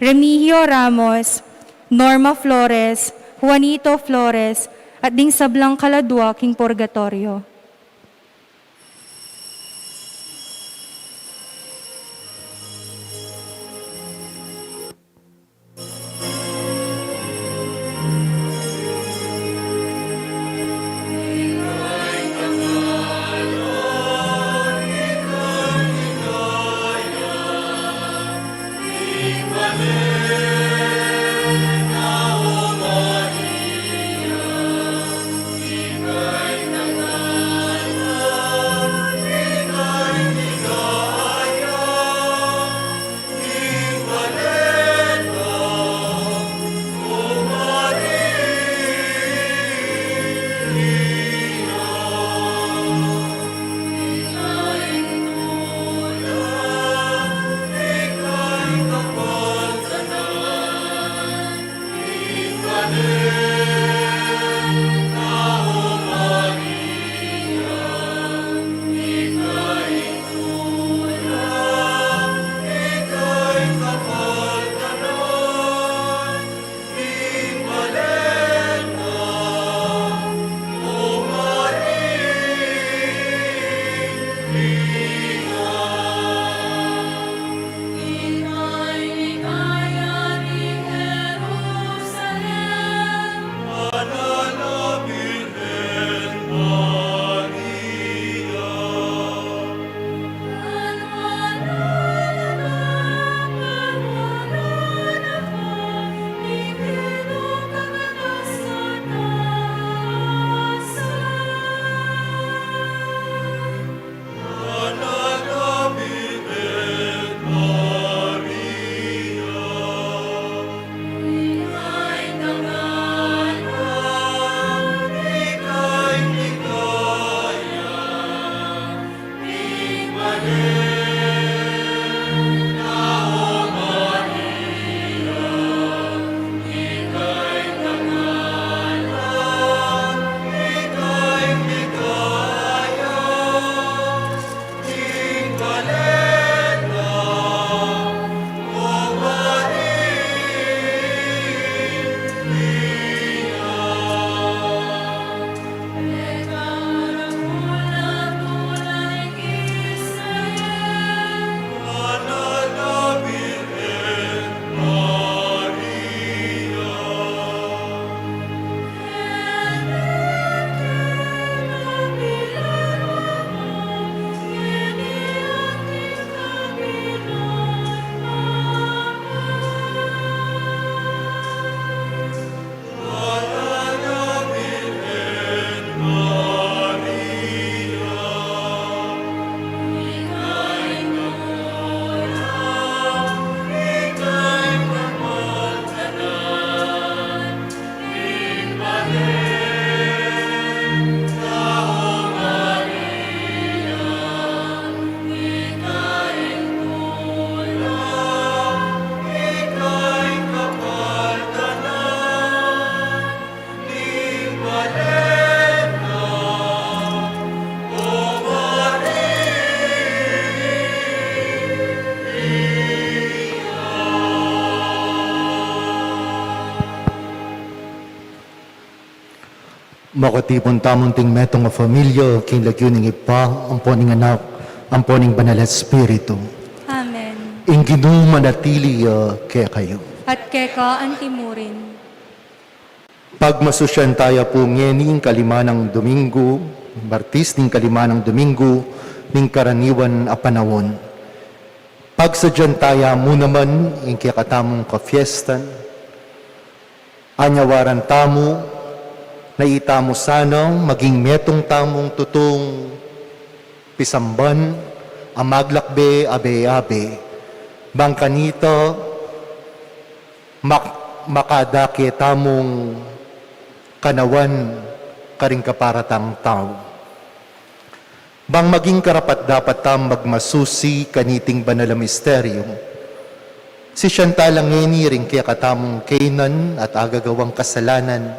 E: Remigio Ramos, Norma Flores, Juanito Flores, at ding sablang kaladwa king purgatorio.
F: Makatipon tamong ting metong nga pamilya, king lagyuning ipa, ang poning anak, ang poning banal at spirito.
E: Amen.
F: Inginu manatili kaya kayo.
E: At keka antimurin.
F: Pagmasusyan tayo po ngayon kalimanang Domingo, Martis ning kalimanang Domingo, ning karaniwan a panawon. Pagsadyan tayo mo naman, yung kaya katamong ka-fiestan, anyawaran tamo, na itamo sanang maging metong tamong tutong pisamban, amaglakbe, abe-abe, bangkanito, makadake tamong kanawan, karing kaparatang tao. Bang maging karapat dapat tam magmasusi kaniting banal na misteryo, si Chantalang ngeni rin kaya katamong kainan at agagawang kasalanan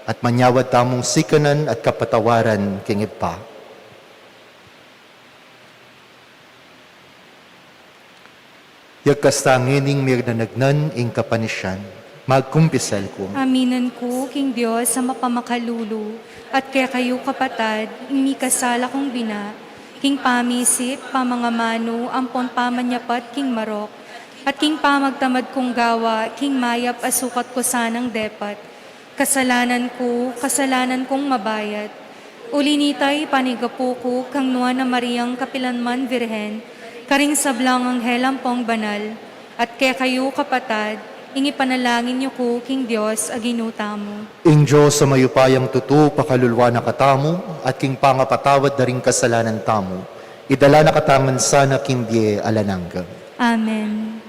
F: at manyawad tamong sikanan at kapatawaran kingit pa. Yagkasta ngening mirnanagnan ing kapanisyan, magkumpisal ko.
E: Aminan ko, King Diyos, sa mapamakalulu, at kaya kayo kapatad, imi kasala kong bina, King pamisip, pamangamano, ampon pamanyapat, King marok, at King pamagtamad kong gawa, King mayap asukat ko sanang depat, kasalanan kong mabayad. Ulinitay panigapo ko, kang nuwa na Mariang Kapilanman Virhen, karing sablang anghel ampong banal, at kaya kayo kapatad, ingi panalangin niyo ko, King Diyos, aginuta mo.
F: Ing Diyos sa mayupayang tutu, pakalulwa na katamo, at king pangapatawad na ring kasalanan tamo, idala na kataman sana kindye alanangga.
E: Amen.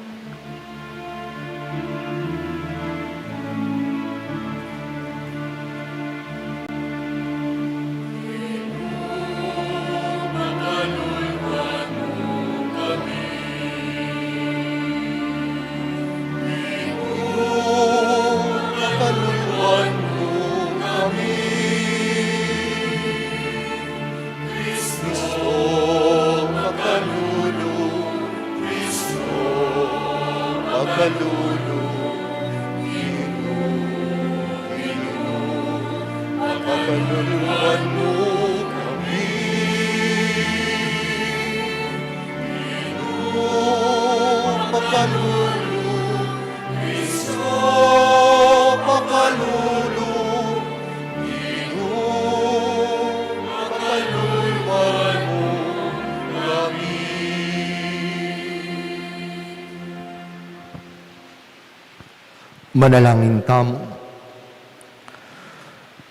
F: Manalangin tamo.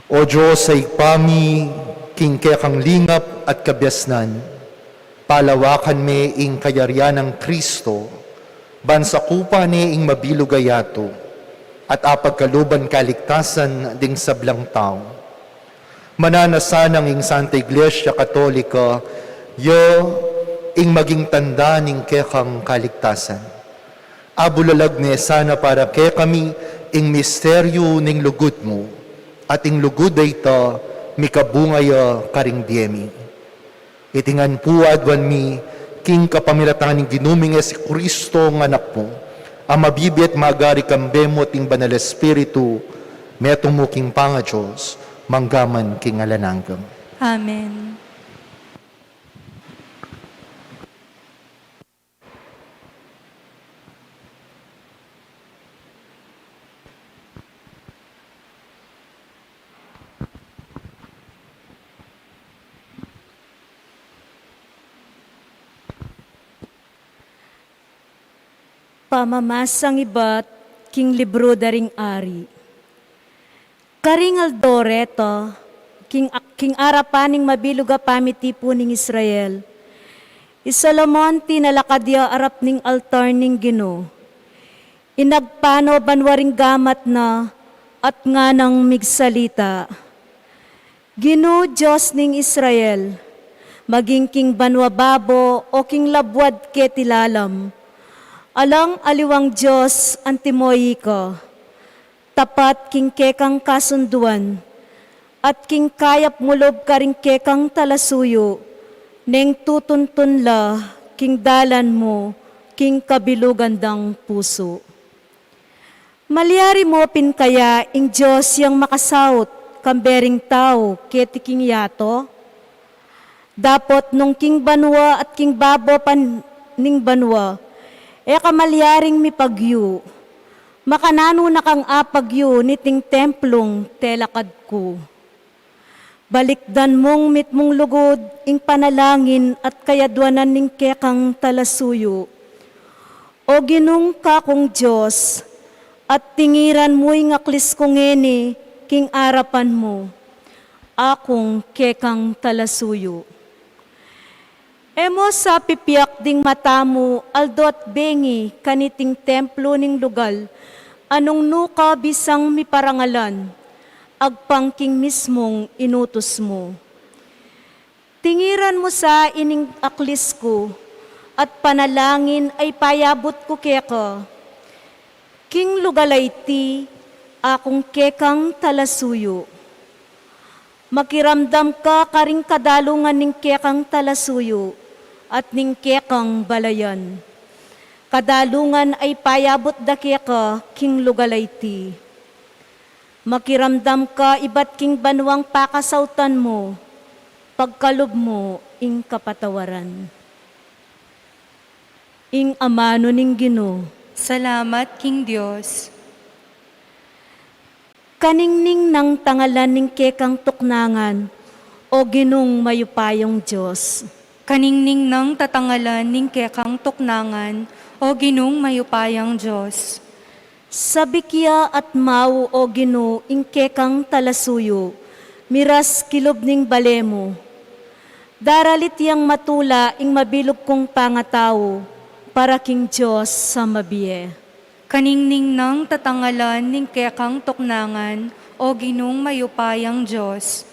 F: O Diyos, sa ikpami, king kang lingap at kabyasnan, palawakan me ing kayaryan ng Kristo, bansakupa ni ing mabilugayato, at apagkaluban kaligtasan ding sablang tao. Mananasanang ing Santa Iglesia Katolika, yo ing maging tanda ning kekang kaligtasan. Abulalag ni sana para kay kami ing misteryo ning lugod mo, at ing lugod ay ito mikabungaya karing diyemi. Itingan puad wan mi, king kapamilatan ning ginuming si Kristo ng anak mo, ang mabibit magari kambemo ting banal espiritu, metong mo king panga Diyos, manggaman king alananggang.
E: Amen.
G: Pamamasang iba't king libro daring ari. Karingal doreto, king arapaning mabiluga pamitipo ning Israel. Isalomon tinalakadya arap ning altar ning Gino. Inagpano banwaring gamat na at nga nang migsalita. Gino Diyos ning Israel, maging king banwa babo o king labwad ketilalam. Alang aliwang Diyos antimoyi ko, tapat king kekang kasunduan, at king kayap mulob karing kekang talasuyo, neng tutuntun la king dalan mo, king kabilugandang puso. Malyari mo pin kaya ing Diyos yang makasaut, kambering tao, keti king yato? Dapot nung king banwa at king babo pan ning banwa, kamalyaring mi pagyu, makanano na kang apagyu niting templong telakad ko. Balikdan mong mitmong lugod, ing panalangin at kayadwanan ning kekang talasuyo. O ginung ka kong Diyos, at tingiran mo'y ngaklis kong eni, king arapan mo, akong kekang talasuyo. Emo sa pipiyak ding mata mo, aldot bengi, kaniting templo ning lugal, anong nuka bisang miparangalan, agpangking mismong inutos mo. Tingiran mo sa ining aklis ko, at panalangin ay payabot ko keka. King lugalay ti, akong kekang talasuyo. Makiramdam ka karing kadalungan ning kekang talasuyo, at ning kekang balayan. Kadalungan ay payabot da keka, king lugalay ti. Makiramdam ka iba't king banwang pakasautan mo, pagkalob mo ing kapatawaran. Ing amano ning Ginoo,
E: Salamat, King Diyos.
G: kaningning ng tangalan ning kekang tuknangan, o Ginong mayupayong Diyos.
E: Kaningning ng tatangalan ning kekang tuknangan, o Ginong mayupayang Diyos.
G: Sabikya at mau, o Ginoo, ing kekang talasuyo, miras kilob ning balemo. Daralit yang matula ing mabilog kong pangatawo, para king Diyos sa mabiye.
E: Kaningning ng tatangalan ning kekang tuknangan, o Ginong mayupayang Diyos.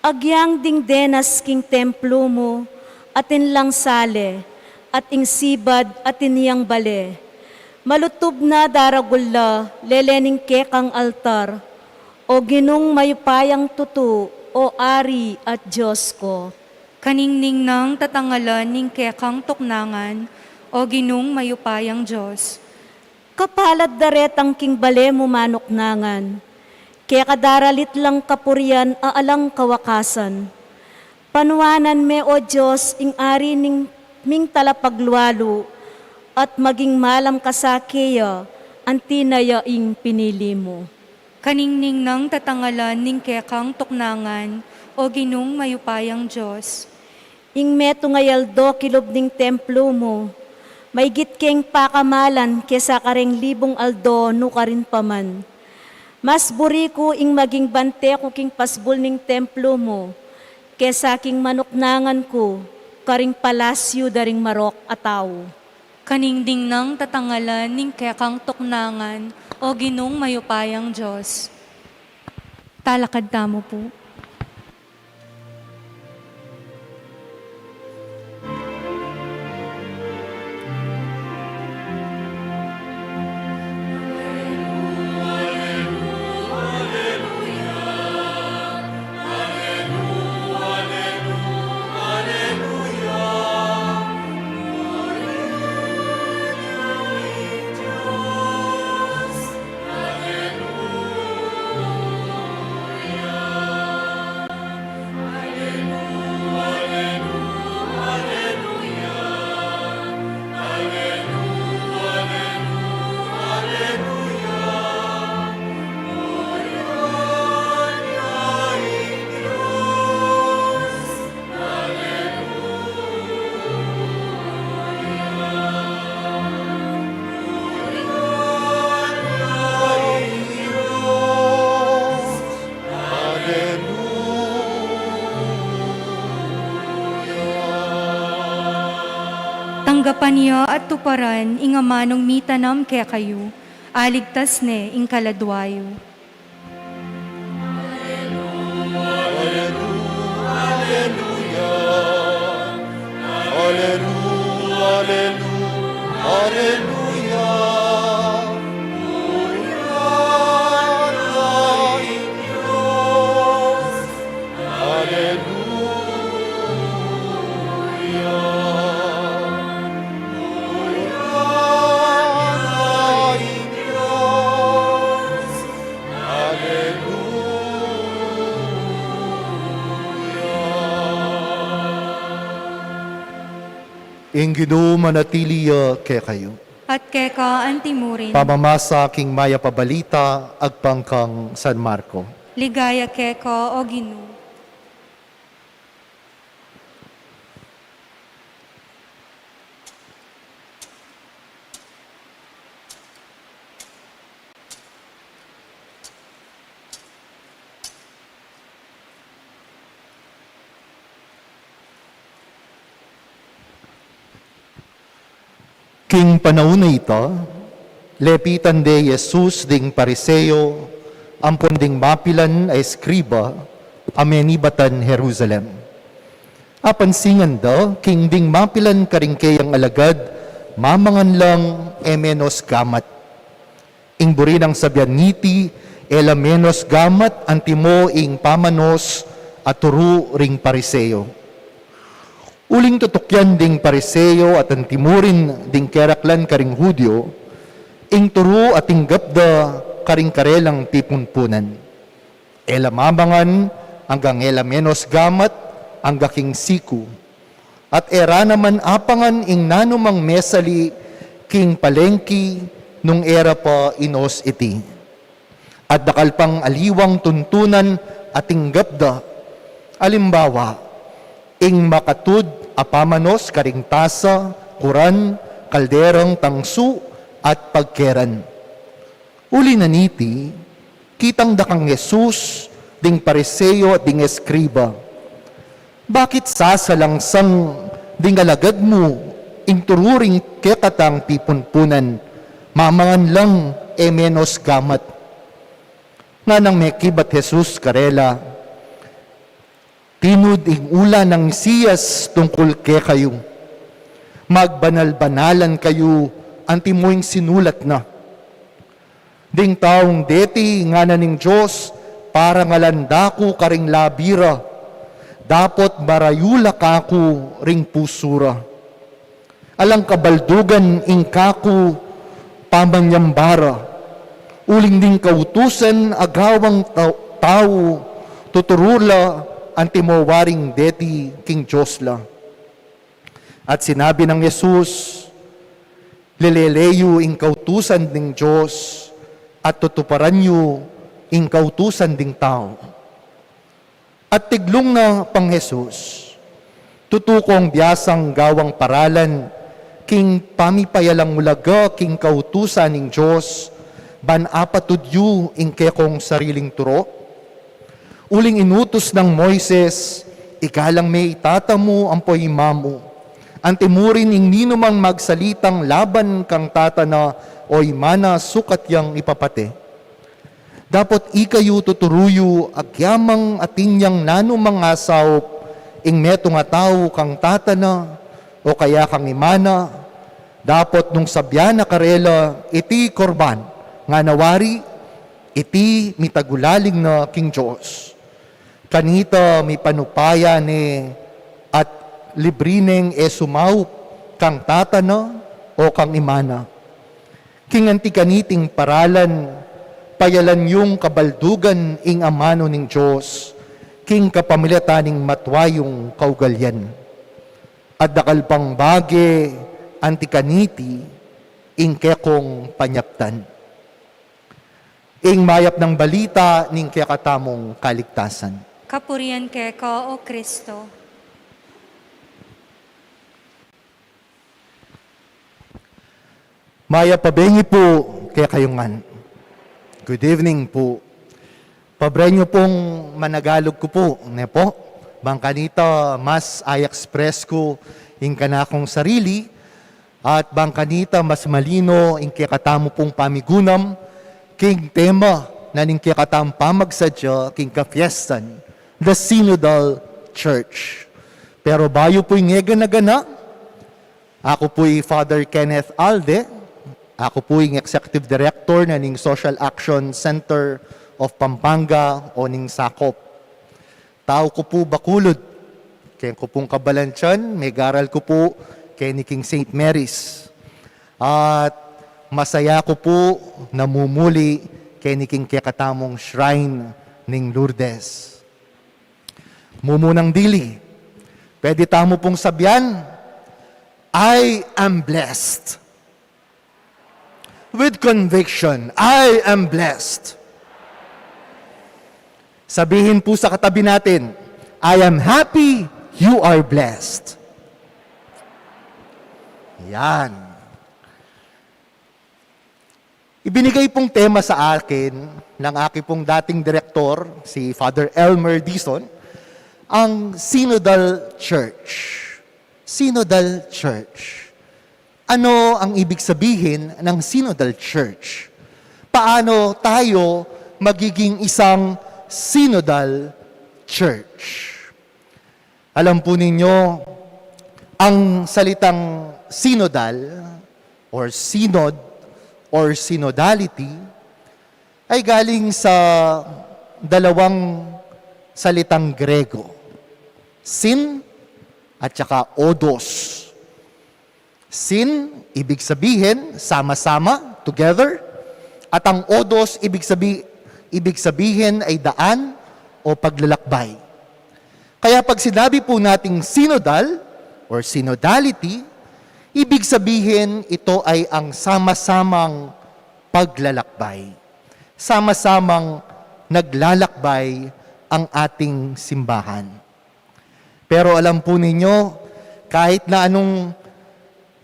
G: Agyang ding denas king templo mo, atin lang sale, at ing sibad atin niyang bale. Malutob na daragulla, lelening kekang altar, o Ginong mayupayang tutu, o Ari at Diyos ko.
E: Kaningning ng tatangalan ning kekang tuknangan, o Ginong mayupayang Diyos.
G: Kapalad daretang king bale mo manuknangan, kaya kadaralit lang kapurian aalang kawakasan. Panuanan me o Diyos ing ari ning ming talapaglualo, at maging malam kasakeya, antinaya ing pinili mo.
E: Kaningning ng tatangalan ning kekang tuknangan, o Ginong mayupayang Diyos.
G: Ing meto ngayaldo kilob ning templo mo, may gitkeng pakamalan kesa kareng libong aldo no karin paman. Mas buri ko ing maging bante ko king pasbul ning templo mo, kesa king manuknangan ko, karing palasyo daring marok ataw.
E: Kaningning ng tatangalan ning kekang tuknangan, o Ginong mayupayang Diyos. Talakad tamo po. Tanggapan niya at tuparan, inga manong mitanam kaya kayo, aligtas ne ing kaladwayo.
F: Ing Ginoo manatiliya kay kayo.
E: At keka antimurin,
F: Pamamasa king maya pabalita, agpangkang San Marco.
E: ligaya keka o Ginoo.
F: King panauna ita, lepitan de Jesus ding pariseo, ampon ding mapilan ay eskriba, amenibatan Jerusalem. Apansingan da, king ding mapilan karingkeyang alagad, mamangan lang menos gamat. Ingburi ng sabyan ngiti, menos gamat, antimo ing pamanos, at turu ring pariseo. Uling tutukyan ding pariseo at antimurin ding keraklan karing Hudyo, ing turu at inggapda karing karelang pipunpunan. Mamangan hanggang menos gamat hanggang king siku. At era naman apangan ing nanumang mesali king palengki nung era pa inos iti. At dakal pang aliwang tuntunan at inggapda. Alimbawa, ing makatud apamanos karing tasa, kuran, kalderang tangsu, at pagkeran. Uli na niti, kitang dakang Jesus, ding pariseo at ding eskriba. Bakit sasalangsang ding alagad mo, ing tururing kekatang pipunpunan, mamangan lang menos gamat. Nga nang mekibat Jesus karela, tinud ing ula ng siyas tungkol ke kayo. Magbanal-banalan kayo, antimoing sinulat na. Ding taong deti nga na ning Diyos, para ngalanda ko karing labira, dapot marayula kako ring pusura. Alang kabaldugan ing kako pamanyambara, uling ding kautusan agawang tao, tuturula antimowaring deti king Diyos la. At sinabi ng Jesus, leleleyo ing kautusan ding Diyos at tutuparan nyo ing kautusan ding tao. At tiglong na pang Jesus, tutukong biyasang gawang paralan king pamipayalang mulaga king kautusan ning Diyos, ban apatudyo ing kekong sariling turo. Uling inutos ng Moises, ikalang may itatamu ang poimamo. Antimurin ing ninumang magsalitang laban kang tatana o imana sukat yang ipapate. Dapat ikayo tuturuyo agyamang atinyang nanumang asaw ing meto nga tao kang tatana o kaya kang imana. Dapat nung sabyana karela iti korban nga nawari iti mitagulaling na king Diyos. Kanita mi panupaya ni at librineng sumaw kang tatana o kang imana. King antikaniting paralan, payalan yung kabaldugan ing amano ning Diyos, king kapamilataning matwayong kaugalyan. At dakal pang bage, antikaniti, ing kekong panyaptan. Ing mayap ng balita ning kekatamong kaligtasan.
E: Kapurian keko, O Kristo.
F: Maya pabengi po kaya kayungan. Good evening po. Pabrenyo pong managalog ko po. Ne po, bangkanita mas ay express ko ing kanakong sarili at bangkanita mas malino ing kikatamo pong pamigunam king tema na ning kikatam pamagsadya king kafiestan, the Synodal Church. Pero bayo po'y ngega-nagana, ako po'y Father Kenneth Alde, ako po'y Executive Director na ning Social Action Center of Pampanga o ning Sakop. Tao ko po Bakulod, kaya ko pong Kabalansyan, may garal ko po kay ni King St. Mary's. At masaya ko po namumuli kay ni King Kekatamong Shrine ning Lourdes. Mumunang dili, pwede tamo pong sabyan, I am blessed. With conviction, I am blessed. Sabihin po sa katabi natin, I am happy, you are blessed. Yan. Ibinigay pong tema sa akin ng aking pong dating direktor, si Father Elmer Dizon, ang Synodal Church. Synodal Church. Ano ang ibig sabihin ng Synodal Church? Paano tayo magiging isang Synodal Church? Alam po ninyo, ang salitang synodal or synod or synodality ay galing sa dalawang salitang Grego. Syn at saka odos. Syn, ibig sabihin, sama-sama, together. At ang odos, ibig sabihin ay daan o paglalakbay. Kaya pag sinabi po nating synodal or synodality, ibig sabihin ito ay ang sama-samang paglalakbay. Sama-samang naglalakbay ang ating simbahan. Pero alam po ninyo, kahit na anong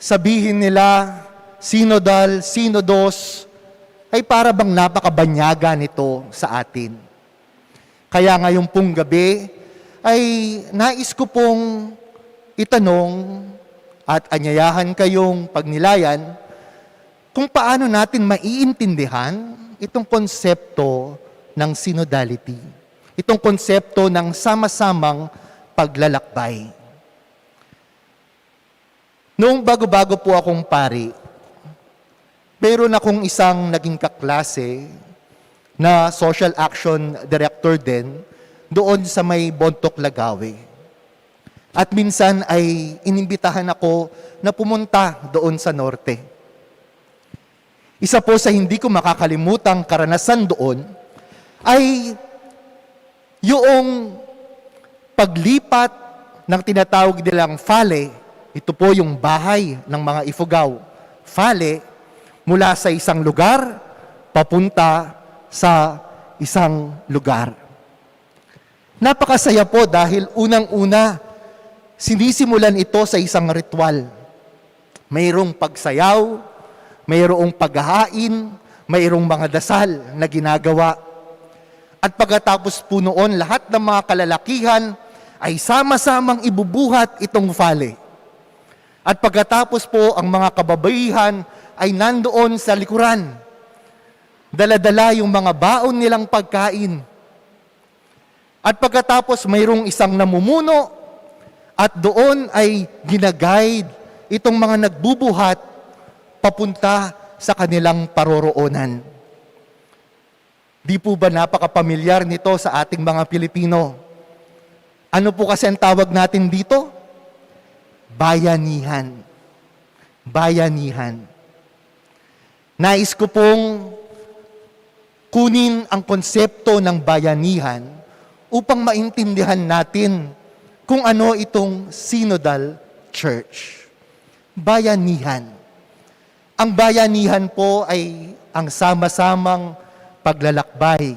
F: sabihin nila, synodal, synodos, ay para bang napakabanyaga nito sa atin. Kaya ngayong pong gabi, ay nais ko pong itanong at anyayahan kayong pagnilayan kung paano natin maiintindihan itong konsepto ng synodality. Itong konsepto ng sama-samang paglalakbay. Noong bago-bago po akong pari, meron akong isang naging kaklase na social action director din doon sa may Bontoc, Lagawe. At minsan ay inimbitahan ako na pumunta doon sa norte. Isa po sa hindi ko makakalimutang karanasan doon ay yung paglipat ng tinatawag nilang fale. Ito po yung bahay ng mga Ifugao. Fale, mula sa isang lugar, papunta sa isang lugar. Napakasaya po dahil unang-una, sinisimulan ito sa isang ritual. Mayroong pagsayaw, mayroong paghahain, mayroong mga dasal na ginagawa. At pagkatapos po noon, lahat ng mga kalalakihan ay sama-samang ibubuhat itong fale. At pagkatapos po, ang mga kababaihan ay nandoon sa likuran. Dala-dala yung mga baon nilang pagkain. At pagkatapos, mayroong isang namumuno at doon ay ginaguide itong mga nagbubuhat papunta sa kanilang paroroonan. Di po ba napakapamilyar nito sa ating mga Pilipino? Ano po kasi ang tawag natin dito? Bayanihan. Bayanihan. Nais ko pong kunin ang konsepto ng bayanihan upang maintindihan natin kung ano itong Synodal Church. Bayanihan. Ang bayanihan po ay ang sama-samang paglalakbay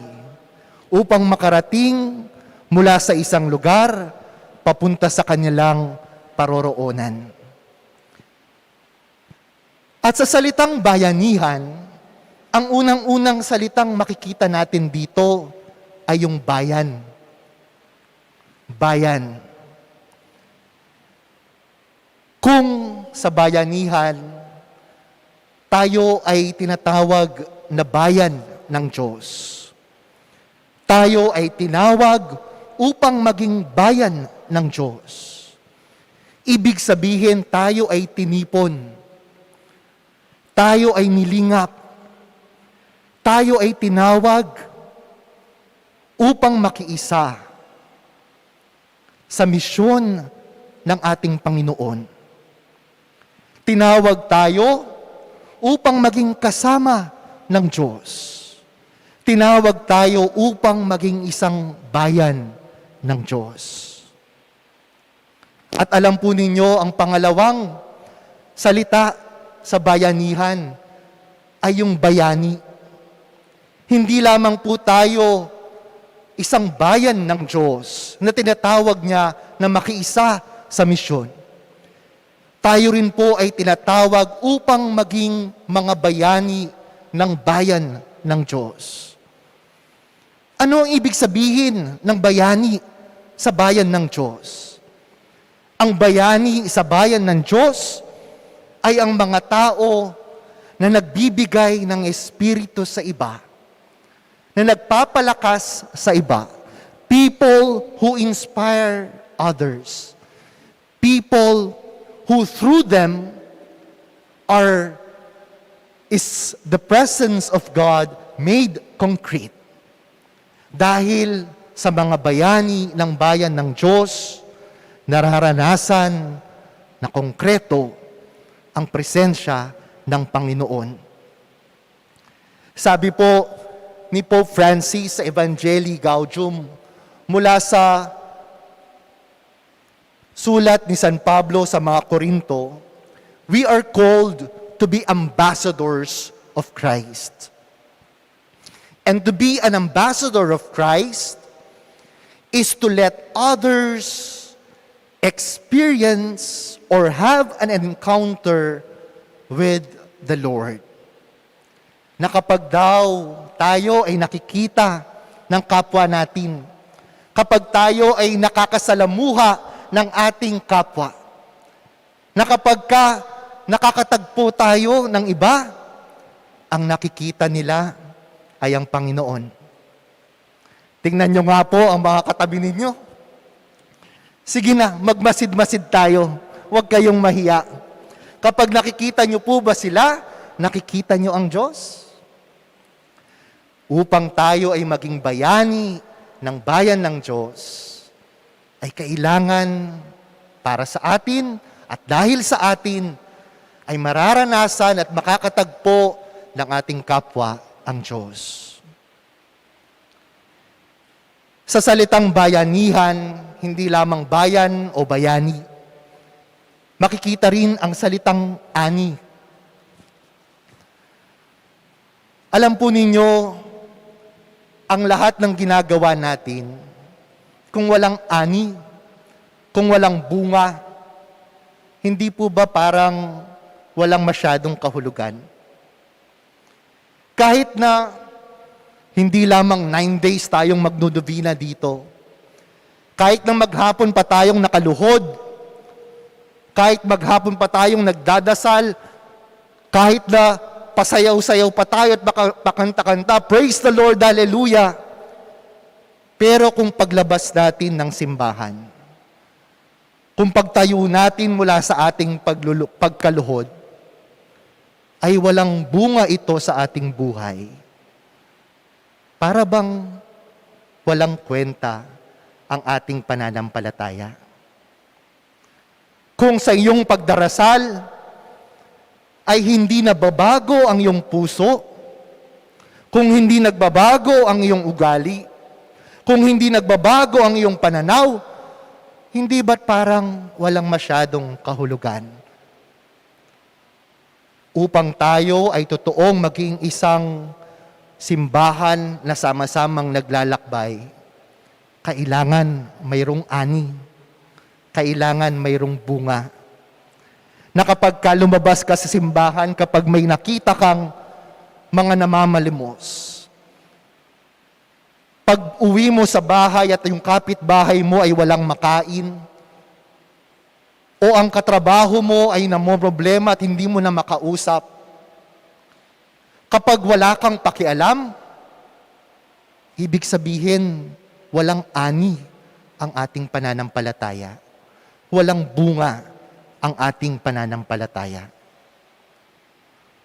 F: upang makarating mula sa isang lugar papunta sa kanilang paroroonan. At sa salitang bayanihan, ang unang-unang salitang makikita natin dito ay yung bayan. Bayan. Kung sa bayanihan, tayo ay tinatawag na bayan ng Diyos. Tayo ay tinawag upang maging bayan ng Diyos. Ibig sabihin, tayo ay tinipon. Tayo ay nilingap. Tayo ay tinawag upang makiisa sa misyon ng ating Panginoon. Tinawag tayo upang maging kasama ng Diyos. Tinawag tayo upang maging isang bayan ng Diyos. At alam po ninyo, ang pangalawang salita sa bayanihan ay yung bayani. Hindi lamang po tayo isang bayan ng Diyos na tinatawag niya na makiisa sa misyon. Tayo rin po ay tinatawag upang maging mga bayani ng bayan ng Diyos. Ano ang ibig sabihin ng bayani sa bayan ng Diyos? Ang bayani sa bayan ng Diyos ay ang mga tao na nagbibigay ng espiritu sa iba, na nagpapalakas sa iba. People who inspire others. People who through them is the presence of God made concrete. Dahil sa mga bayani ng bayan ng Diyos, nararanasan na konkreto ang presensya ng Panginoon. Sabi po ni Pope Francis sa Evangelii Gaudium mula sa sulat ni San Pablo sa mga Korinto, we are called to be ambassadors of Christ. And to be an ambassador of Christ is to let others experience or have an encounter with the Lord. Na kapag daw tayo ay nakikita ng kapwa natin, kapag tayo ay nakakasalamuha ng ating kapwa, na kapag nakakatagpo tayo ng iba, ang nakikita nila ay ang Panginoon. Tingnan nyo nga po ang mga katabi ninyo. Sige na, magmasid-masid tayo. Huwag kayong mahiya. Kapag nakikita nyo po ba sila, nakikita nyo ang Diyos? Upang tayo ay maging bayani ng bayan ng Diyos, ay kailangan para sa atin at dahil sa atin, ay mararanasan at makakatagpo ng ating kapwa ang Diyos. Sa salitang bayanihan, hindi lamang bayan o bayani, makikita rin ang salitang ani. Alam po ninyo, ang lahat ng ginagawa natin, kung walang ani, kung walang bunga, hindi po ba parang walang masyadong kahulugan? Kahit na hindi lamang 9 days tayong magnuduvina dito, kahit na maghapon pa tayong nakaluhod, kahit maghapon pa tayong nagdadasal, kahit na pasayaw-sayaw pa tayo at pakanta-kanta, praise the Lord, hallelujah. Pero kung paglabas natin ng simbahan, kung pagtayo natin mula sa ating pagkaluhod, ay walang bunga ito sa ating buhay. Para bang walang kwenta ang ating pananampalataya. Kung sa iyong pagdarasal ay hindi nababago ang iyong puso, kung hindi nagbabago ang iyong ugali, kung hindi nagbabago ang iyong pananaw, hindi ba't parang walang masyadong kahulugan? Upang tayo ay totoong maging isang simbahan na sama-samang naglalakbay, kailangan mayroong ani, kailangan mayroong bunga. Na kapag lumabas ka sa simbahan, kapag may nakita kang mga namamalimos, pag uwi mo sa bahay at yung kapitbahay mo ay walang makain, o ang katrabaho mo ay namomroblema at hindi mo na makausap, kapag wala kang pakialam, ibig sabihin, walang ani ang ating pananampalataya. Walang bunga ang ating pananampalataya.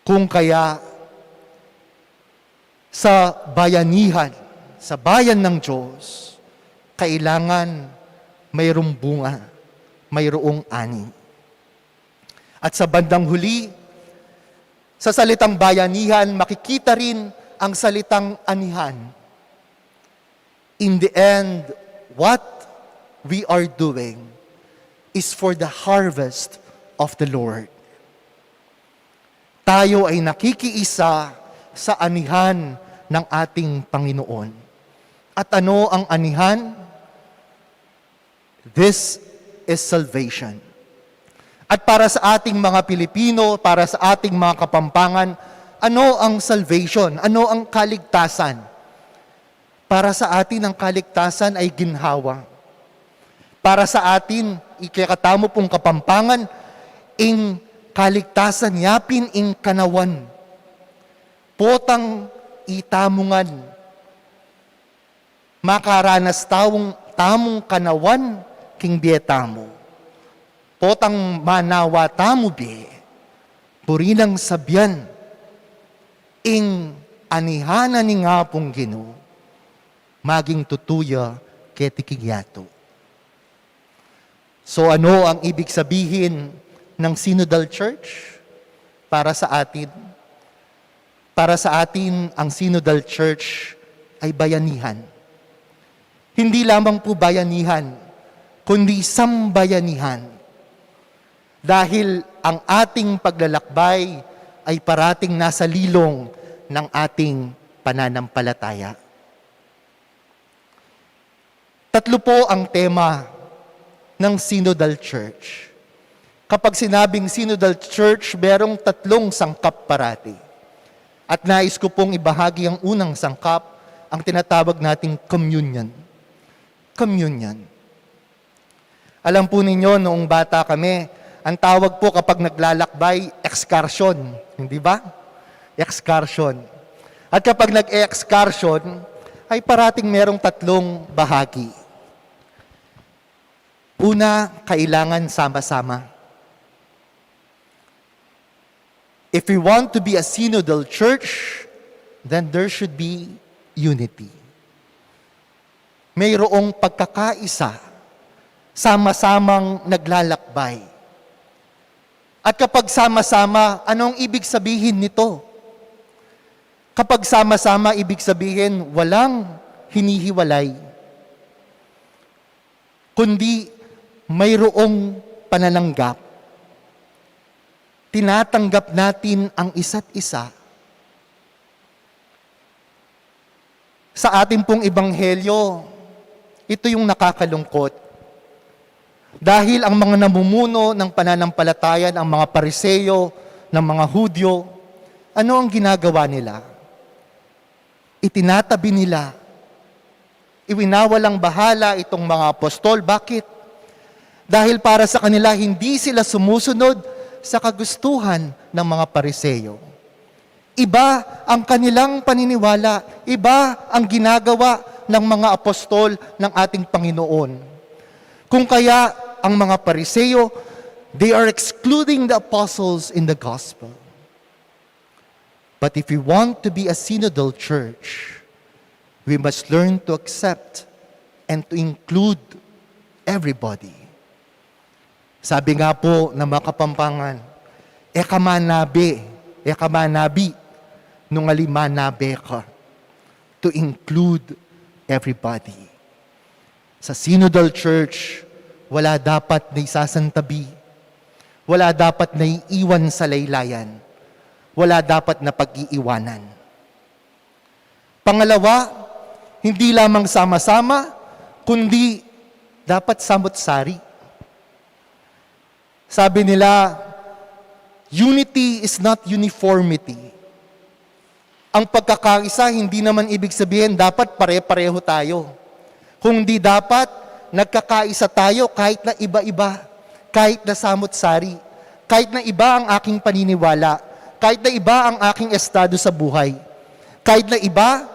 F: Kung kaya, sa bayanihan, sa bayan ng Diyos, kailangan mayroong bunga, mayroong ani. At sa bandang huli, sa salitang bayanihan, makikita rin ang salitang anihan. In the end, what we are doing is for the harvest of the Lord. Tayo ay nakikiisa sa anihan ng ating Panginoon. At ano ang anihan? This is salvation. At para sa ating mga Pilipino, para sa ating mga Kapampangan, ano ang salvation? Ano ang kaligtasan? Para sa atin, ang kaligtasan ay ginhawa. Para sa atin, ikakatamo pong Kapampangan, in kaligtasan yapin ing kanawan, potang itamungan, makaranas tamong kanawan king bietamo, potang manawa tamo be, purinang sabyan, ing anihana ni nga pong Ginoo, maging tutuya ketikigyato. So ano ang ibig sabihin ng Synodal Church para sa atin? Para sa atin, ang Synodal Church ay bayanihan. Hindi lamang po bayanihan, kundi sambayanihan. Dahil ang ating paglalakbay ay parating nasa lilong ng ating pananampalataya. Tatlo po ang tema ng Synodal Church. Kapag sinabing Synodal Church, merong tatlong sangkap parati. At nais ko pong ibahagi ang unang sangkap, ang tinatawag nating communion. Communion. Alam po ninyo, noong bata kami, ang tawag po kapag naglalakbay, excursion. Hindi ba? Excursion. At kapag nag-excursion, ay parating merong tatlong bahagi. Una, kailangan sama-sama. If we want to be a synodal church, then there should be unity. Mayroong pagkakaisa, sama-samang naglalakbay. At kapag sama-sama, anong ibig sabihin nito? Kapag sama-sama, ibig sabihin, walang hinihiwalay. Kundi, mayroong panananggap. Tinatanggap natin ang isa't isa. Sa ating pong ebanghelyo, ito yung nakakalungkot. Dahil ang mga namumuno ng pananampalatayan, ang mga Pariseyo, ng mga Hudyo, ano ang ginagawa nila? Itinatabi nila. Iwinawalang bahala itong mga apostol. Bakit? Dahil para sa kanila, hindi sila sumusunod sa kagustuhan ng mga Pariseyo. Iba ang kanilang paniniwala. Iba ang ginagawa ng mga apostol ng ating Panginoon. Kung kaya ang mga Pariseyo, they are excluding the apostles in the gospel. But if we want to be a synodal church, we must learn to accept and to include everybody. Sabi nga po ng mga Kapampangan, ekamanabi, nung alimanabe ka, to include everybody. Sa synodal church, wala dapat na isasantabi, wala dapat na iiwan sa laylayan, wala dapat na pag-iiwanan. Pangalawa, hindi lamang sama-sama, kundi dapat samot-sari. Sabi nila, unity is not uniformity. Ang pagkakaisa, hindi naman ibig sabihin dapat pare-pareho tayo. Kung di dapat, nagkakaisa tayo kahit na iba-iba, kahit na samot-sari, kahit na iba ang aking paniniwala, kahit na iba ang aking estado sa buhay, kahit na iba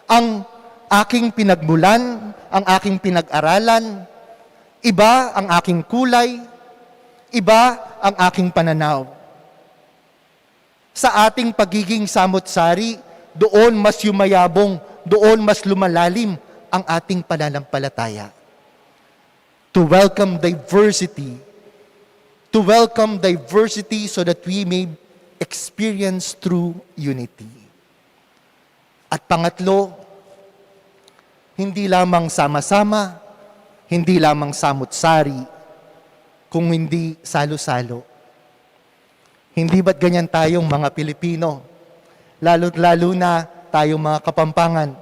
F: ang aking pinagmulan, ang aking pinag-aralan, iba ang aking kulay, iba ang aking pananaw. Sa ating pagiging samot-sari, doon mas yumayabong, doon mas lumalalim ang ating pananampalataya. To welcome diversity so that we may experience true unity. At pangatlo, hindi lamang sama-sama, hindi lamang samot-sari, kung hindi salo-salo. Hindi ba't ganyan tayong mga Pilipino? Lalo na tayong mga Kapampangan.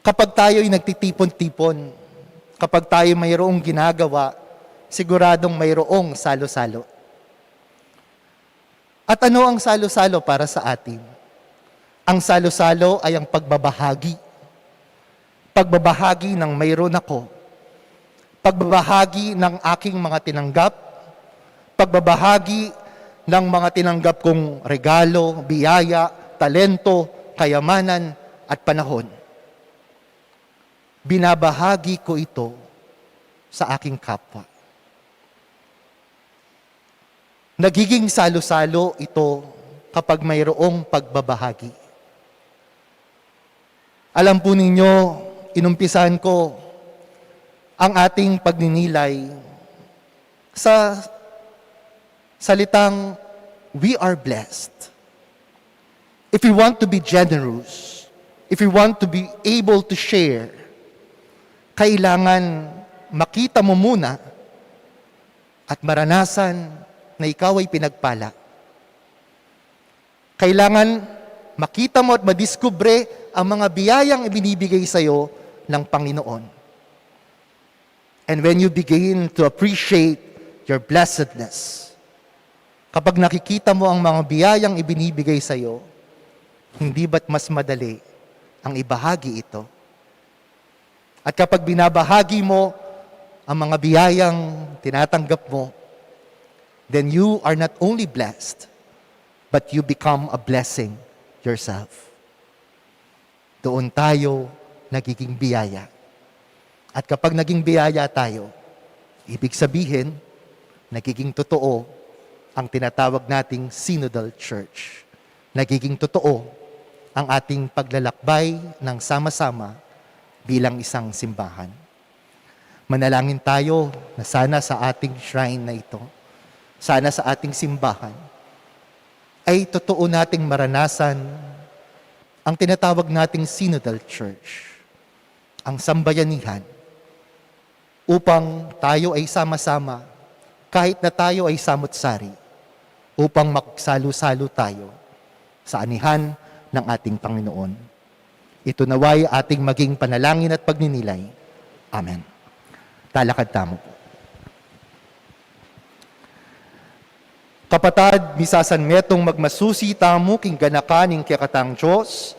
F: Kapag tayo'y nagtitipon-tipon, kapag tayo mayroong ginagawa, siguradong mayroong salo-salo. At ano ang salo-salo para sa atin? Ang salo-salo ay ang pagbabahagi. Pagbabahagi ng mayroon ako. Pagbabahagi ng aking mga tinanggap, pagbabahagi ng mga tinanggap kong regalo, biyaya, talento, kayamanan at panahon. Binabahagi ko ito sa aking kapwa. Nagiging salo-salo ito kapag mayroong pagbabahagi. Alam po ninyo, inumpisahan ko ang ating pagninilay sa salitang, we are blessed. If we want to be generous, if we want to be able to share, kailangan makita mo muna at maranasan na ikaw ay pinagpala. Kailangan makita mo at madiskubre ang mga biyayang ibinibigay sa iyo ng Panginoon. And when you begin to appreciate your blessedness, kapag nakikita mo ang mga biyayang ibinibigay sa iyo, hindi ba't mas madali ang ibahagi ito? At kapag binabahagi mo ang mga biyayang tinatanggap mo, then you are not only blessed, but you become a blessing yourself. Doon tayo nagiging biyaya. At kapag naging biyaya tayo, ibig sabihin, nagiging totoo ang tinatawag nating synodal church. Nagiging totoo ang ating paglalakbay ng sama-sama bilang isang simbahan. Manalangin tayo na sana sa ating shrine na ito, sana sa ating simbahan, ay totoo nating maranasan ang tinatawag nating synodal church, ang sambayanihan, upang tayo ay sama-sama, kahit na tayo ay samot-sari, upang magsalo-salo tayo sa anihan ng ating Panginoon. Ito naway ating maging panalangin at pagninilay. Amen. Talakad tamo po. Kapatad, misasan metong magmasusi tamo king ganakaning kayakatang Diyos,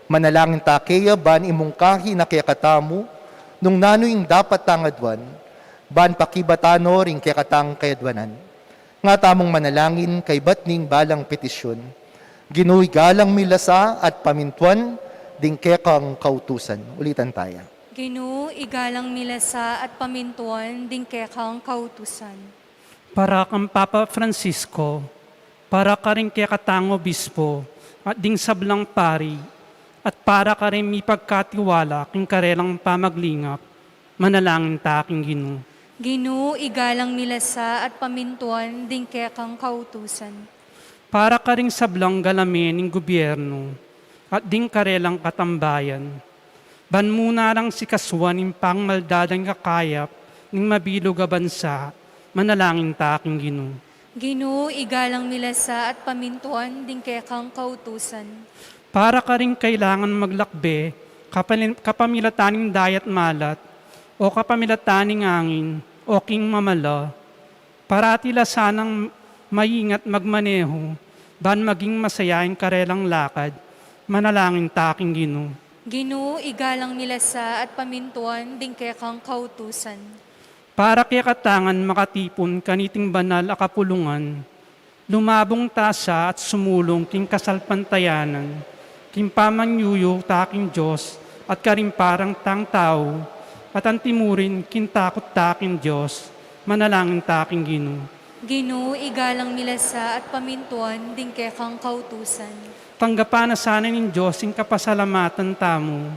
F: manalangin ta kaya ban imungkahi na kayakatamo, nung nanoing dapat tangadwan, ban pakibatano ring kayakatang kayadwanan. Nga tamong manalangin kay batning balang petisyon, ginuy galang milasa at pamintuan, ding kekang kautusan. Ulitan tayo.
E: Ginoo, igalang milasa at pamintuan, ding kekang kautusan.
H: Para kang Papa Francisco, para ka rin kaya katango bispo, at ding sablang pari, at para ka rin may pagkatiwala king karelang pamaglingap, manalangin ta aking Ginoo.
E: Ginoo, igalang milasa at pamintuan, ding kekang kautusan.
H: Para ka rin sablang galamin ng gobyerno, at ding karelang katambayan, ban muna lang si kaswan ng pangmaldadang kakayap ng mabilog a bansa, manalangin ta aking Ginoo.
E: Ginoo, igalang milasa at pamintuan, ding kekang kautusan.
H: Para ka rin kailangan maglakbe, kapamilataning dayat malat, o kapamilataning angin, o king mamala, para tila sanang maingat magmaneho, ban maging masayain karelang lakad, manalangin ta aking Ginoo.
E: Ginoo, igalang milasa at pamintuan, ding kekang kautusan.
H: Para kaya katangan makatipon kaniting banal a kapulungan, lumabong tasa at sumulong king kasalpantayanan, king pamanyuyo taking Diyos at karimparang tang tao, at antimurin king takot taking Diyos, manalangin taking Ginoo.
E: Ginoo, igalang milasa at pamintuan, ding kekang kautusan.
H: Tanggapan na sana ng Diyos ing kapasalamatan tamo,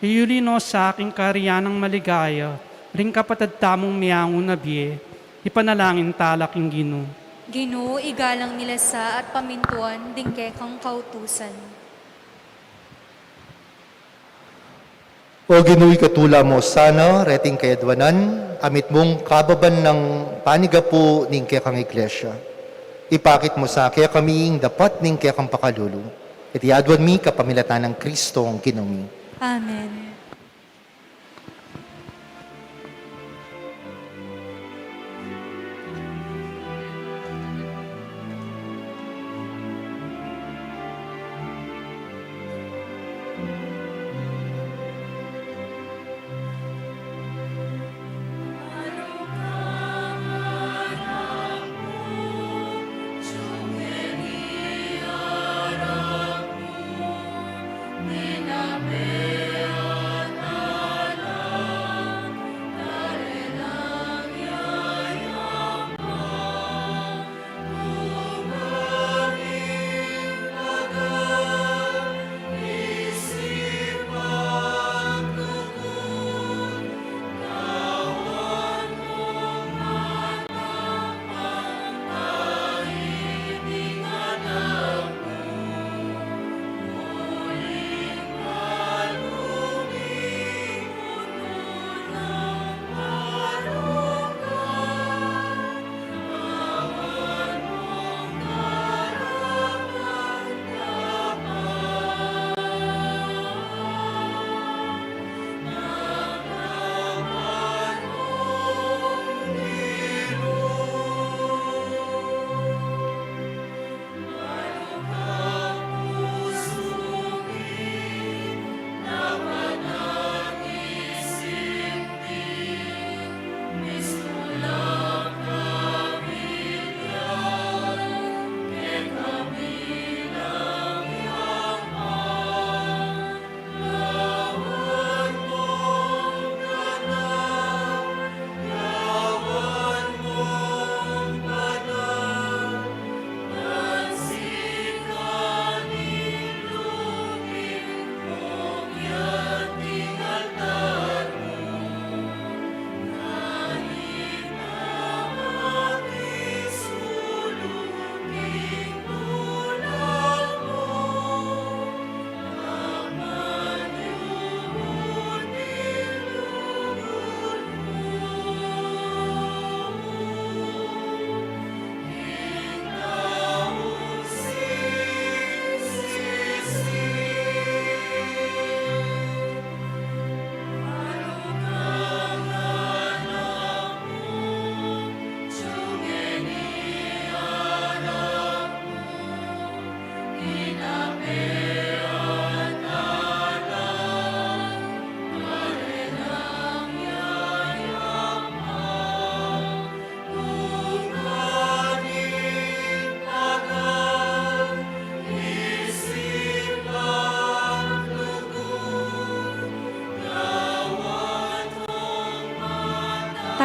H: iyulino sa aking kariyanang maligaya, ring kapatid tamong miyangon na biye, ipanalangin talaking Ginoo.
E: Ginoo, igalang milasa at pamintuan, ding kekang kautusan.
F: O ginuy katula mo sana, reting kayadwanan, amit mong kababan ng panigapo ning kekang iglesia. Ipakit mo sa kaya kaming dapat ning kekang pakalulu. Itiadwan mi kapamilatan ng Kristo ang kinumi.
E: Amen.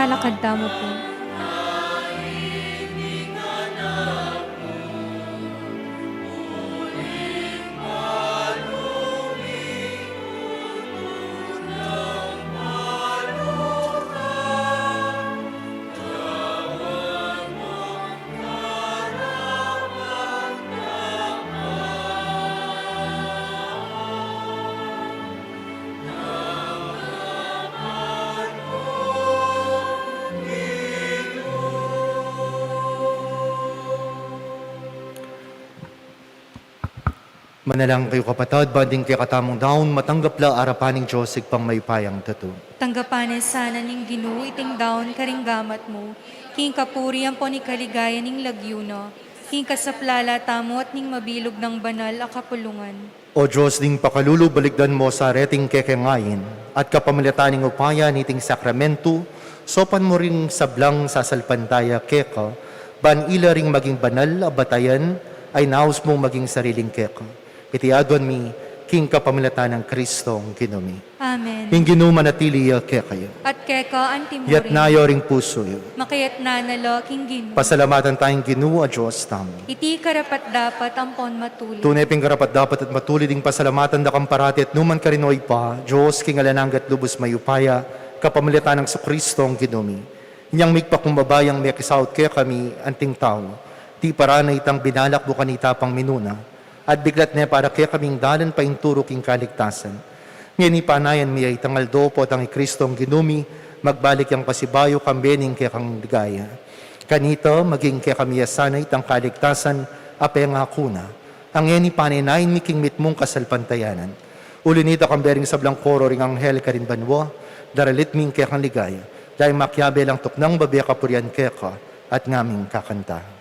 E: panalakad mo po.
F: Manalang kayo kapatid, banding kay katamong daon, matanggap la arapaning Diyos pang may payang tato.
E: Tanggapanin sana ning Ginoo iting daon karinggamat mo. King kapurihan po ni kaligaya ning lagyuno. King kasaplala tamo at ning mabilog ng banal a kapulungan.
F: O Diyos, ding pakalulu, baligdan mo sa reting kekengayin at kapamilataning upaya niting sakramento, sopan mo ring sablang sasalpantaya keka, ban ila ring maging banal a batayan, ay naus mong maging sariling keka. Itiagon mi, King kapamilatan ng Kristong kinumi.
E: Amen.
F: King ginumanatili kayo.
E: At keka antimurin.
F: Yat nayo ring puso yo.
E: Makayat na nalo King Ginoo.
F: Pasalamatan tayong Ginoo a Diyos tamo.
E: Iti karapat dapat ampon matuli.
F: Tunay ping karapat dapat at matuli ding pasalamatan da kamparati at numan karinoy pa, Diyos king alananggat lubos mayupaya, kapamilatan ng Kristong kinumi. Inyang migpakumbabayang may kisaut kaya kami anting tao, ti paranay itang binalak bukan itapang minuna, at biglat na para kaya kaming dalan pa inturo king kaligtasan. Ngayon ipanayan mi ay tangal do po tang Kristong ginumi, magbalik yang pasibayo kambening kaya kang ligaya. Kanito, maging kaya kami yasanay tang kaligtasan, apeng akuna. Ang ngayon ipaninayin mi king mitmong kasalpantayanan. Ulinita kambering sablang koro ring anghel karin banwa, daralit ming kaya kang ligaya. Dahil makyabe lang tuknang babiya kapurian kaya ka, at ngaming kakanta.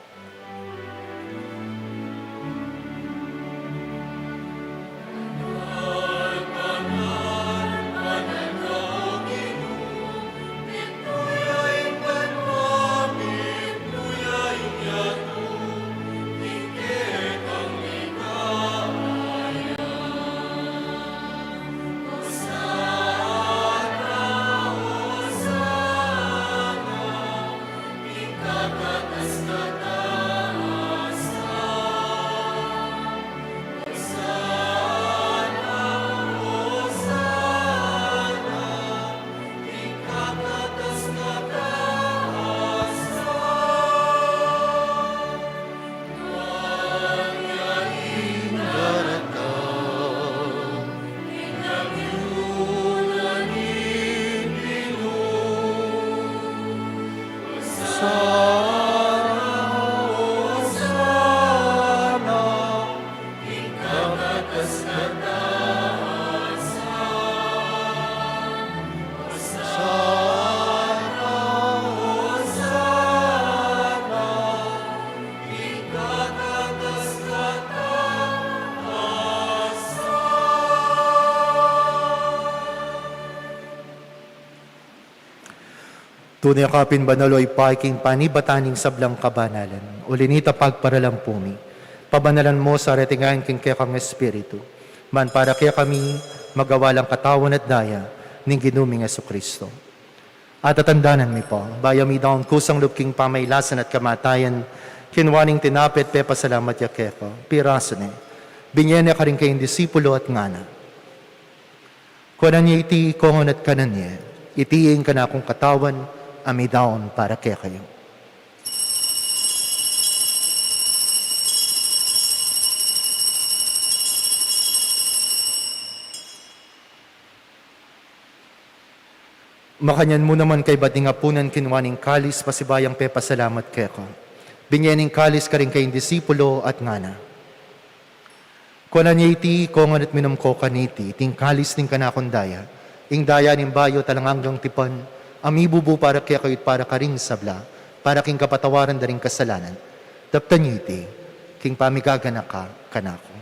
F: Tunay kapin banaloy paiking panibataning sablang kabanalan. Ulinita pagparalang pumi. Pabanalan mo sa retingayan king kaya kang Espiritu. Man para kaya kami magawalang katawan at daya ning ginuming Kristo. At atandanan mi po, bayami daon kusang lubking pamaylasan at kamatayan, kinwaning tinapit pepa salamat ya keko, piraso ne. Binyene ka rin kayong disipulo at ngana. Kunan niya iti kongon at kanan niya, itiing ka na akong katawan, amidaon para kaya kayo. Makanyan mo naman kay bating apunan kinwaning kalis pasibayang pepa salamat keko. Binyening kalis ka rin kayong disipulo at ngana. Kunan niya iti kongon at minum ko kaniti, ting kalis ning kanakondaya, ing daya ning bayo talangang tipan, amibubu para kaya kayo't para karing sabla, para king kapatawaran da ring kasalanan. Taptan niyo iti, king pamigagana ka, kanako.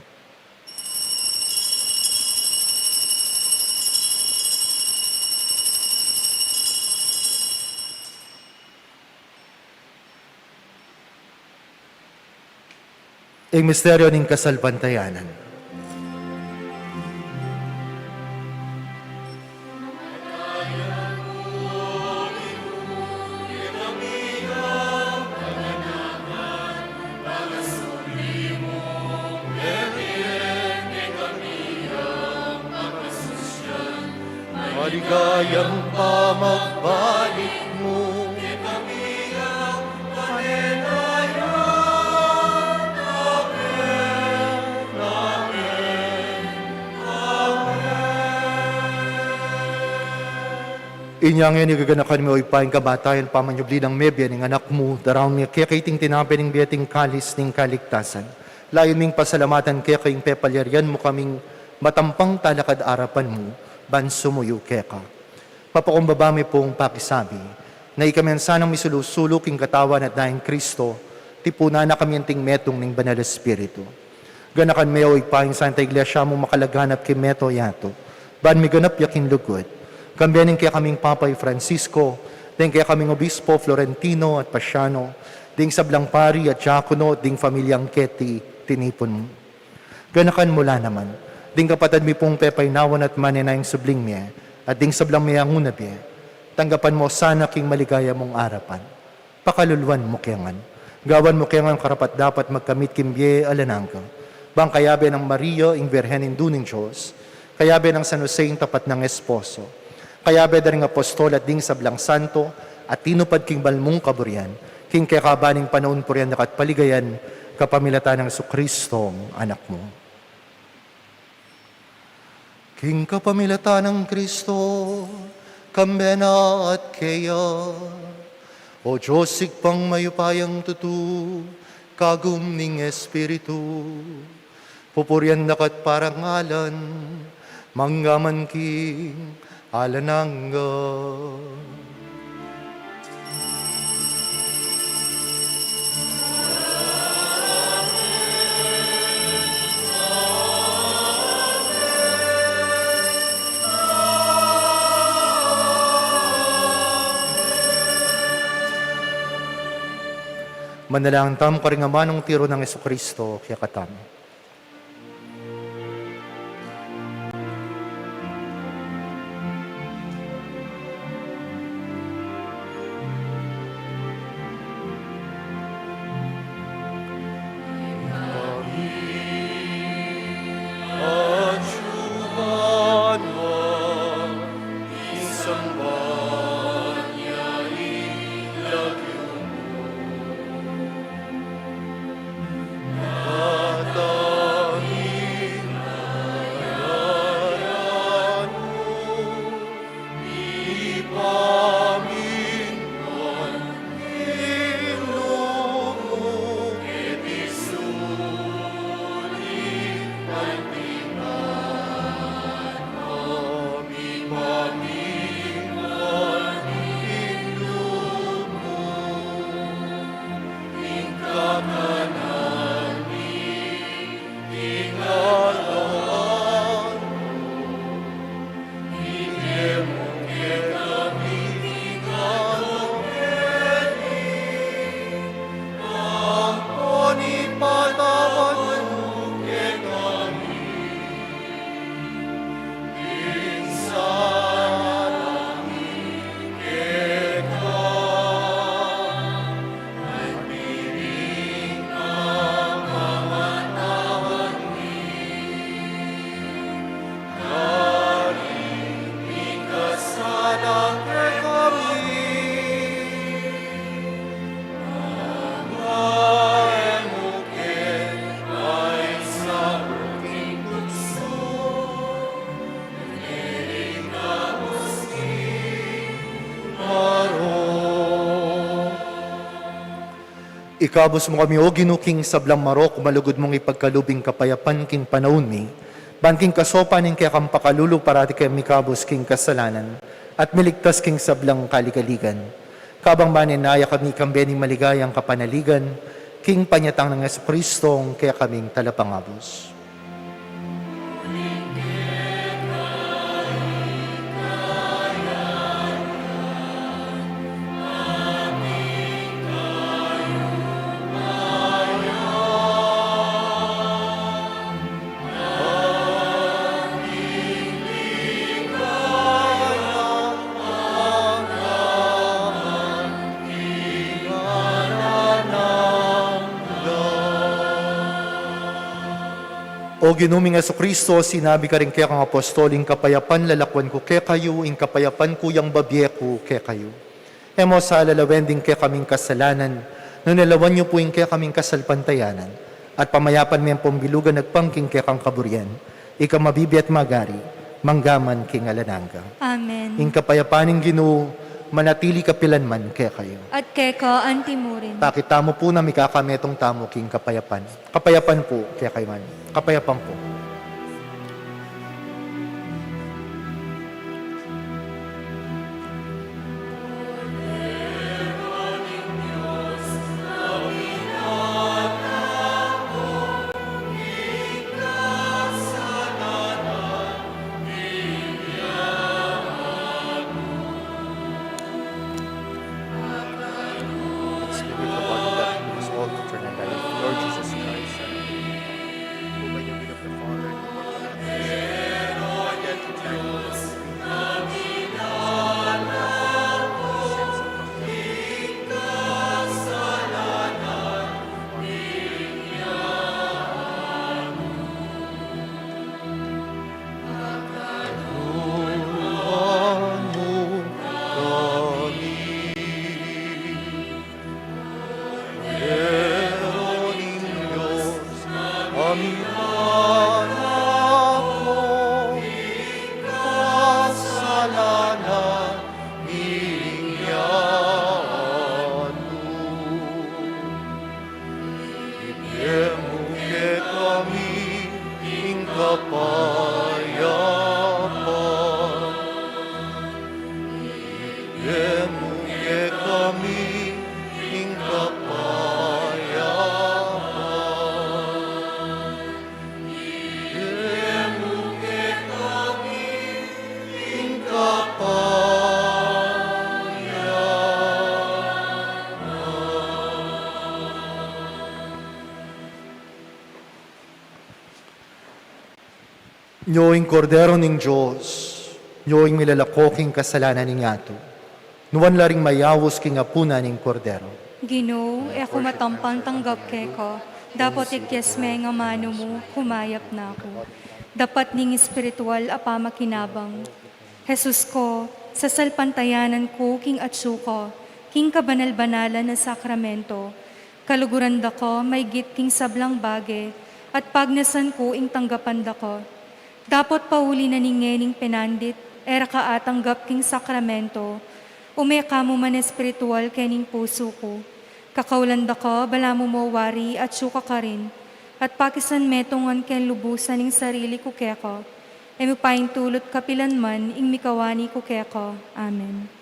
F: Ing misteryo ning kasalpantayanan. Kayang pa magbalik mo. Inyang yan igaganakan mo ipaing kabatayan pamanyubli ng mebya ng anak mo, daraw niya kaya tinapin ng biyating kalis ng kaligtasan. Layo ming pasalamatan kaya kayong pepalyarian mo kaming matampang talakad arapan mo, bansumuyo keka. Papakumbaba mi pong pakisabi, na ikamensa ng misulusulok king katawan at daing Kristo, tipuna na kami ang metong ng Banal Espiritu. Ganakan mayo ipaing Santa Iglesia mo makalaganap kay meto yato, ban mi ganap yakin lugod. Kambiyanin kaya kaming Papay Francisco, din kaya kaming Obispo Florentino at Pasiano, ding sablang pari at diakono, ding pamilyang Keti, tinipon mo. Ganakan mula naman, ding kapatid mi pong pepaynawan at maninayang subling miya, at ding sablang miyang unabye, tanggapan mo sana king maligaya mong arapan. Pakaluluan mo kiyangan, gawan mo kiyangan karapat dapat magkamit kimbye alanangka, bang kayabe ng Maria, ing Birhenin duning Diyos, kayabe ng San Jose, ing tapat ng esposo, kaya beda ring apostol at ding sablang santo at tinupad king balmong kaburian, king kakabaning panahon po riyan nakat paligayan kapamilatan ng Jesucristo, anak mo. King kapamilatan ng Kristo, kambena at kaya, o Diyos ikpang mayupayang tutu, kagum ning Espiritu, pupurian nakat parangalan, manggaman king alanangga. Manalangin tam karingaman ng tiro ng Jesucristo, kaya katam. Ikabos mo kami, o ginuking sablang marok, malugod mong ipagkalubing kapayapan king panahon mi, banking kasopan ning kaya kang pakalulu parati kay mikabos king kasalanan, at miligtas king sablang kaligaligan. Kabang maninaya kami kambening maligayang kapanaligan, king panyatang ng Espristong kaya kaming talapangabos. O ginuming Kristo, sinabi ka rin kaya kang apostol, ing kapayapan lalakwan ko kaya kayo, ing kapayapan ko yang babye ko kaya kayo. Emo sa alalawending kaya kaming kasalanan, nunalawan niyo po ing kaya kaming kasalpantayanan, at pamayapan may pambilugan nagpangking kaya kang kaburyan, ika mabibi at magari, manggaman king alananga.
E: Amen.
F: Ing kapayapaning Ginoo, manatili kapilanman kaya kayo.
E: At keka antimurin.
F: Pakita mo po na mikakametong tamo king kapayapan. Kapayapan po kaya kayo man. Kapayapan po. Lord Jesus Christ, who by the will of the Father, yet eternal. Nyoing kordero ning Diyos, nyoing milalakoking kasalanan ning ato, nuwan laring mayawos king apuna ning kordero.
E: Ginoo, ako matampang tanggap keko. Dapat ikyesme nga mano mo, kumayap na ako. Dapat ning espiritual apa makinabang. Jesus ko, sa salpantayanan ko, king atsuko, king kabanal-banalan na sakramento, kaluguran da ko, may git king sablang bage, at pagnasan ko, ing tanggapan da ko. Dapat pauli na ningening penandit, era ka atanggap king sakramento, umeka mo man espiritual kening puso ko. Kakaulan da ko, bala mo mawari at suka ka rin, at pakisan metongan ken lubusan ning sarili ko keko, e mupaing tulot kapilan man ing mikawani ko keko. Amen.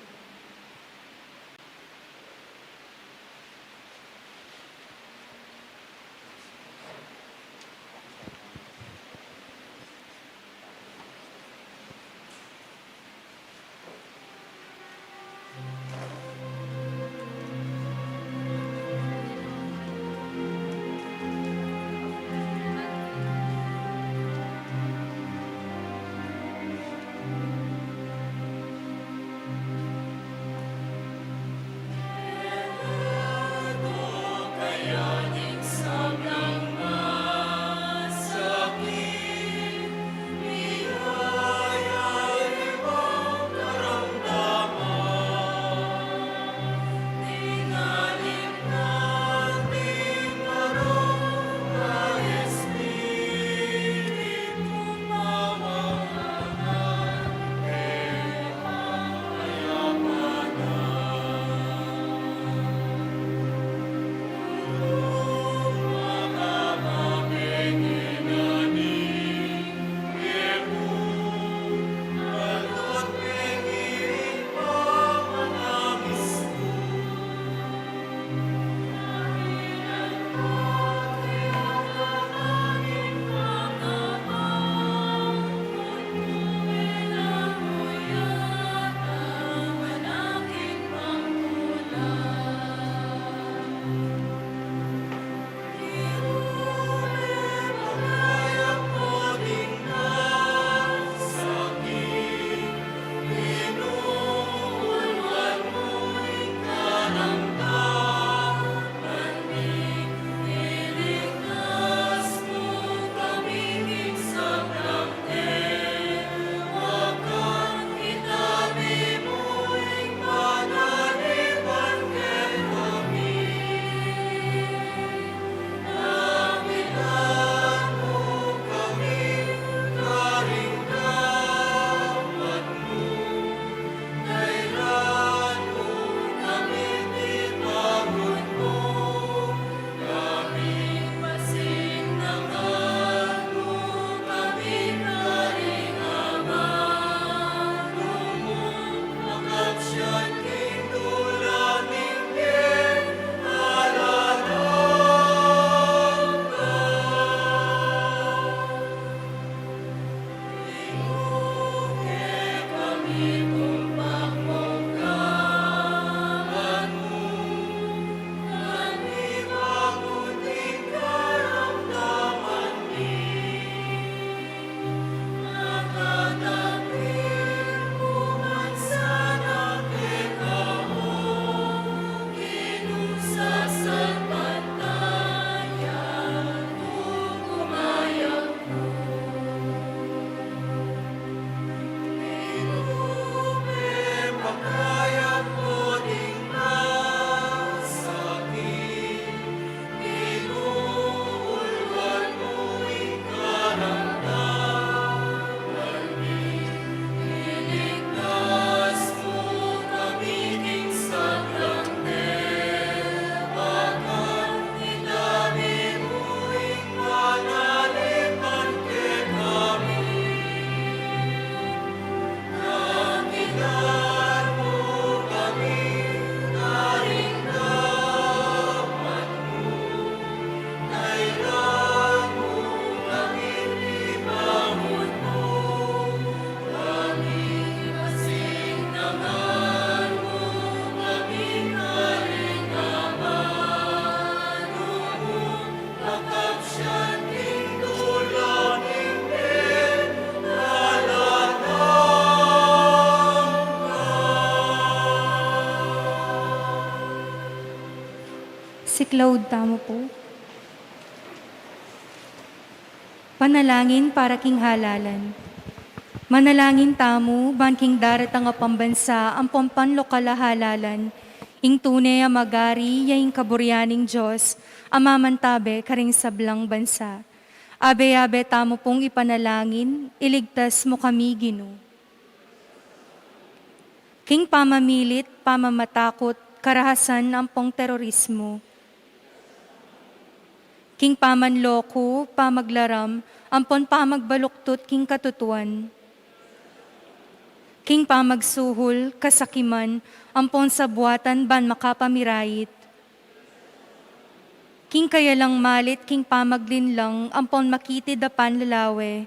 E: Isiklaud tamo po. Panalangin para king halalan. Manalangin tamo, banking daratang nga pambansa, ang pompanlokal a halalan, ing tunay a magari, yaing kaburyaning Diyos, amamantabe karing sablang bansa. Abe-abe tamo pong ipanalangin, iligtas mo kami, Ginoo. King pamamilit, pamamatakot, karahasan ang pong terorismo. King pamanloko, pamaglaram, ampon pamagbaluktot king katutuan. King pamagsuhol, kasakiman, ampon sa buwatan ban makapamirayit. King kaya lang malit, king pamaglinlang, ampon makitid a panlalawe.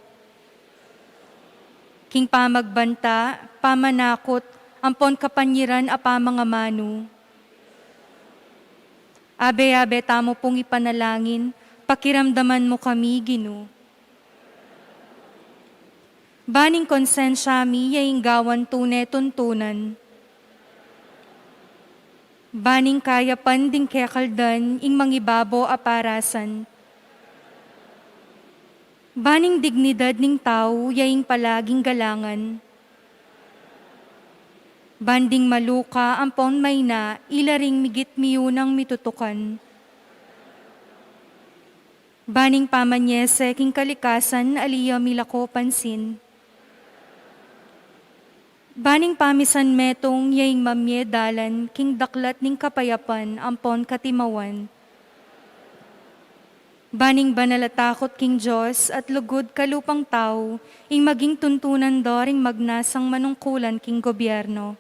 E: King pamagbanta, pamanakot, ampon kapanyiran a pamangamanu. Abe-abe tamo pong ipanalangin, pakiramdaman mo kami, Ginoo. Baning konsensya mi, yaing gawan tunay tuntunan. Baning kaya panding kekaldan, ing mangibabo aparasan. Baning dignidad ning tao, yaing palaging galangan. Banding maluka, ampon may na, ilaring migit miyunang mitutukan. Baning pamanyese, king kalikasan, aliya milako pansin. Baning pamisan metong, yaing mamyedalan, king daklat ning kapayapan, ampon katimawan. Baning banalatakot king Diyos, at lugod kalupang tao, ing maging tuntunan doring magnasang manungkulan king gobyerno.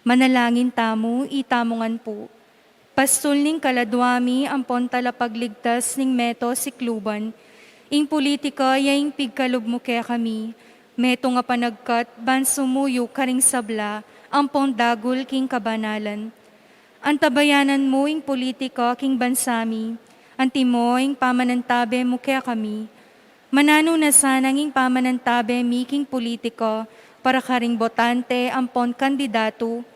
E: Manalangin tamo, itamongan po. Pastol ning kaladwami, ampon talapagligtas ning meto sikluban. Ing politika, yaing pigkalub mo kaya kami. Meto nga panagkat, ban sumuyo karing sabla, ampon dagul king kabanalan. Antabayanan mo ing politika king bansami. Antimo ing pamanantabe mo kaya kami. Manano na sanang ing pamanantabe mi king politika, para karing botante, ampon kandidato,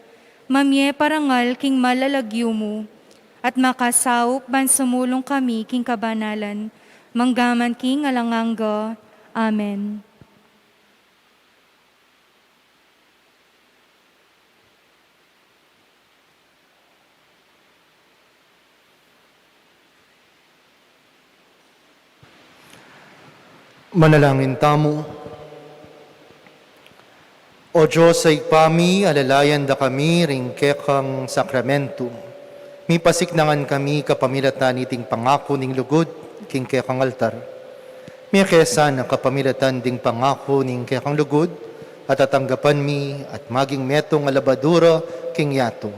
E: mamye parangal king malalagyo mo, at makasaup ban sumulong kami king kabanalan, manggaman king alanganga. Amen.
F: Manalangin tamo. O Diyos ay pami, alalayan da kami, ringkekang sakramento. Mi pasiknangan kami kapamilatan iting pangako ning lugod, king kekang altar. Mi kesan ang kapamilatan ding pangako ning kekang lugod, at atanggapan mi at maging metong alabadura king yato.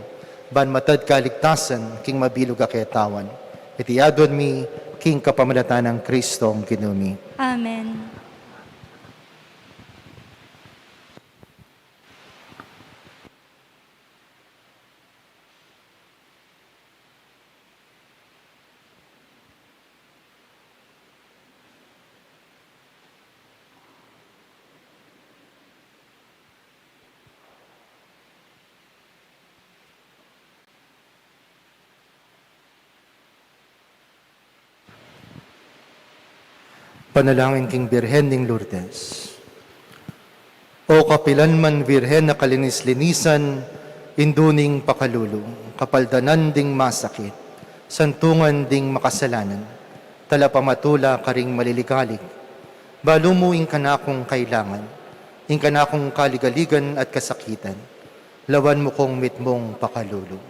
F: Ban matad kaligtasan, king mabilog a ketawan. Itiyadon mi, king kapamilatan ng Kristo ang kinumi.
E: Amen.
F: Panalangin king Birhen ning Lourdes. O kapilanman Birhen na kalinis-linisan, induning pakalulu, kapaldanan ding masakit, santungan ding makasalanan, talapamatula karing maliligalig, balumo ing kanakong kailangan, ing kanakong kaligaligan at kasakitan, lawan mo kong mitmong pakalulu.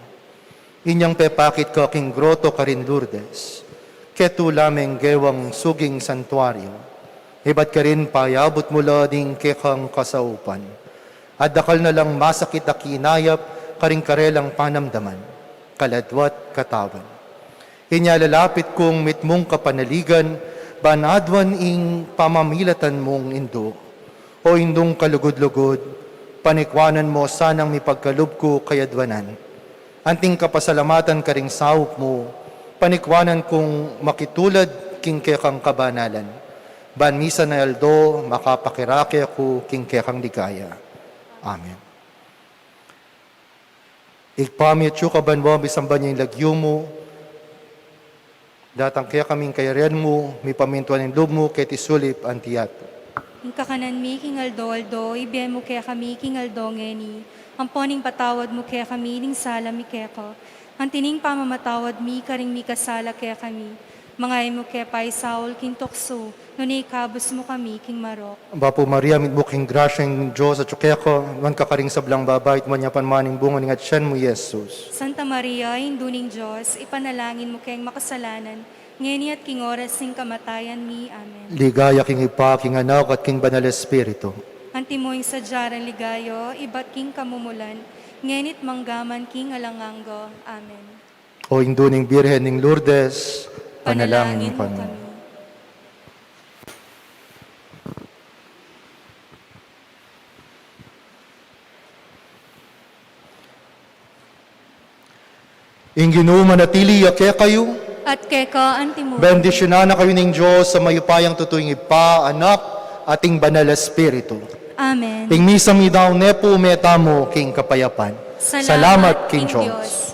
F: Inyang pepakit ka king groto karin Lourdes, keto lameng gewang suging santuaryo, iba't ka rin payabot mula ding kekang kasaupan, at dakal na lang masakit na kinayap, karing karelang panamdaman, kaladwat katawan. Inyalalapit kong mitmong kapanaligan, banadwan ing pamamilatan mong indo, o indong kalugod-lugod, panikwanan mo sanang mipagkalub ko kayadwanan. Anting kapasalamatan karing saup mo, panikwanan kong makitulad king kekang kabanalan. Ban misa na aldo, makapakirake ako king kekang ligaya. Amen. Igpami at kaban mo, bisamban niya yung lagyo mo. Datang kaya kaming kayarian mo, may pamintuan ng loob mo, kaya tisulip antiyat.
E: Ing kakanan mi, king aldo, ibiyan mo kaya kami, king aldo ngeni. Ang poning patawad mo kaya kami, ning sala mi kaya ko. Ang tining pamamatawad mi, karing mi kasala kaya kami. Mangay mo kaya pa'y Saul, king tokso, nunay kabos mo kami, king marok.
F: Bapo Maria, mitbuking grasyang Diyos at kaya ko, man kakaring sablang babay, at manyapan maning bunga ng atsyan mo, Jesus.
E: Santa Maria, induning Diyos, ipanalangin mo kayang makasalanan, ngeni at king oras ning kamatayan mi. Amen.
F: Ligaya king ipa, king anak at king banal espiritu.
E: Antimoing sadyaran ligayo, ibat king kamumulan, ngenit manggaman king alanganggo. Amen.
F: O induning Birhen ng Lourdes, panalangin mo
E: mo
F: kami. Ginoo manatili kaya kayo.
E: At keka antimo.
F: Bendisyonan na kayo ng Diyos sa mayupayang tutuing ipa, anak, ating banal espiritu.
E: Amen.
F: Ing misa mi daw nepo metamo king kapayapan. Salamat king Diyos.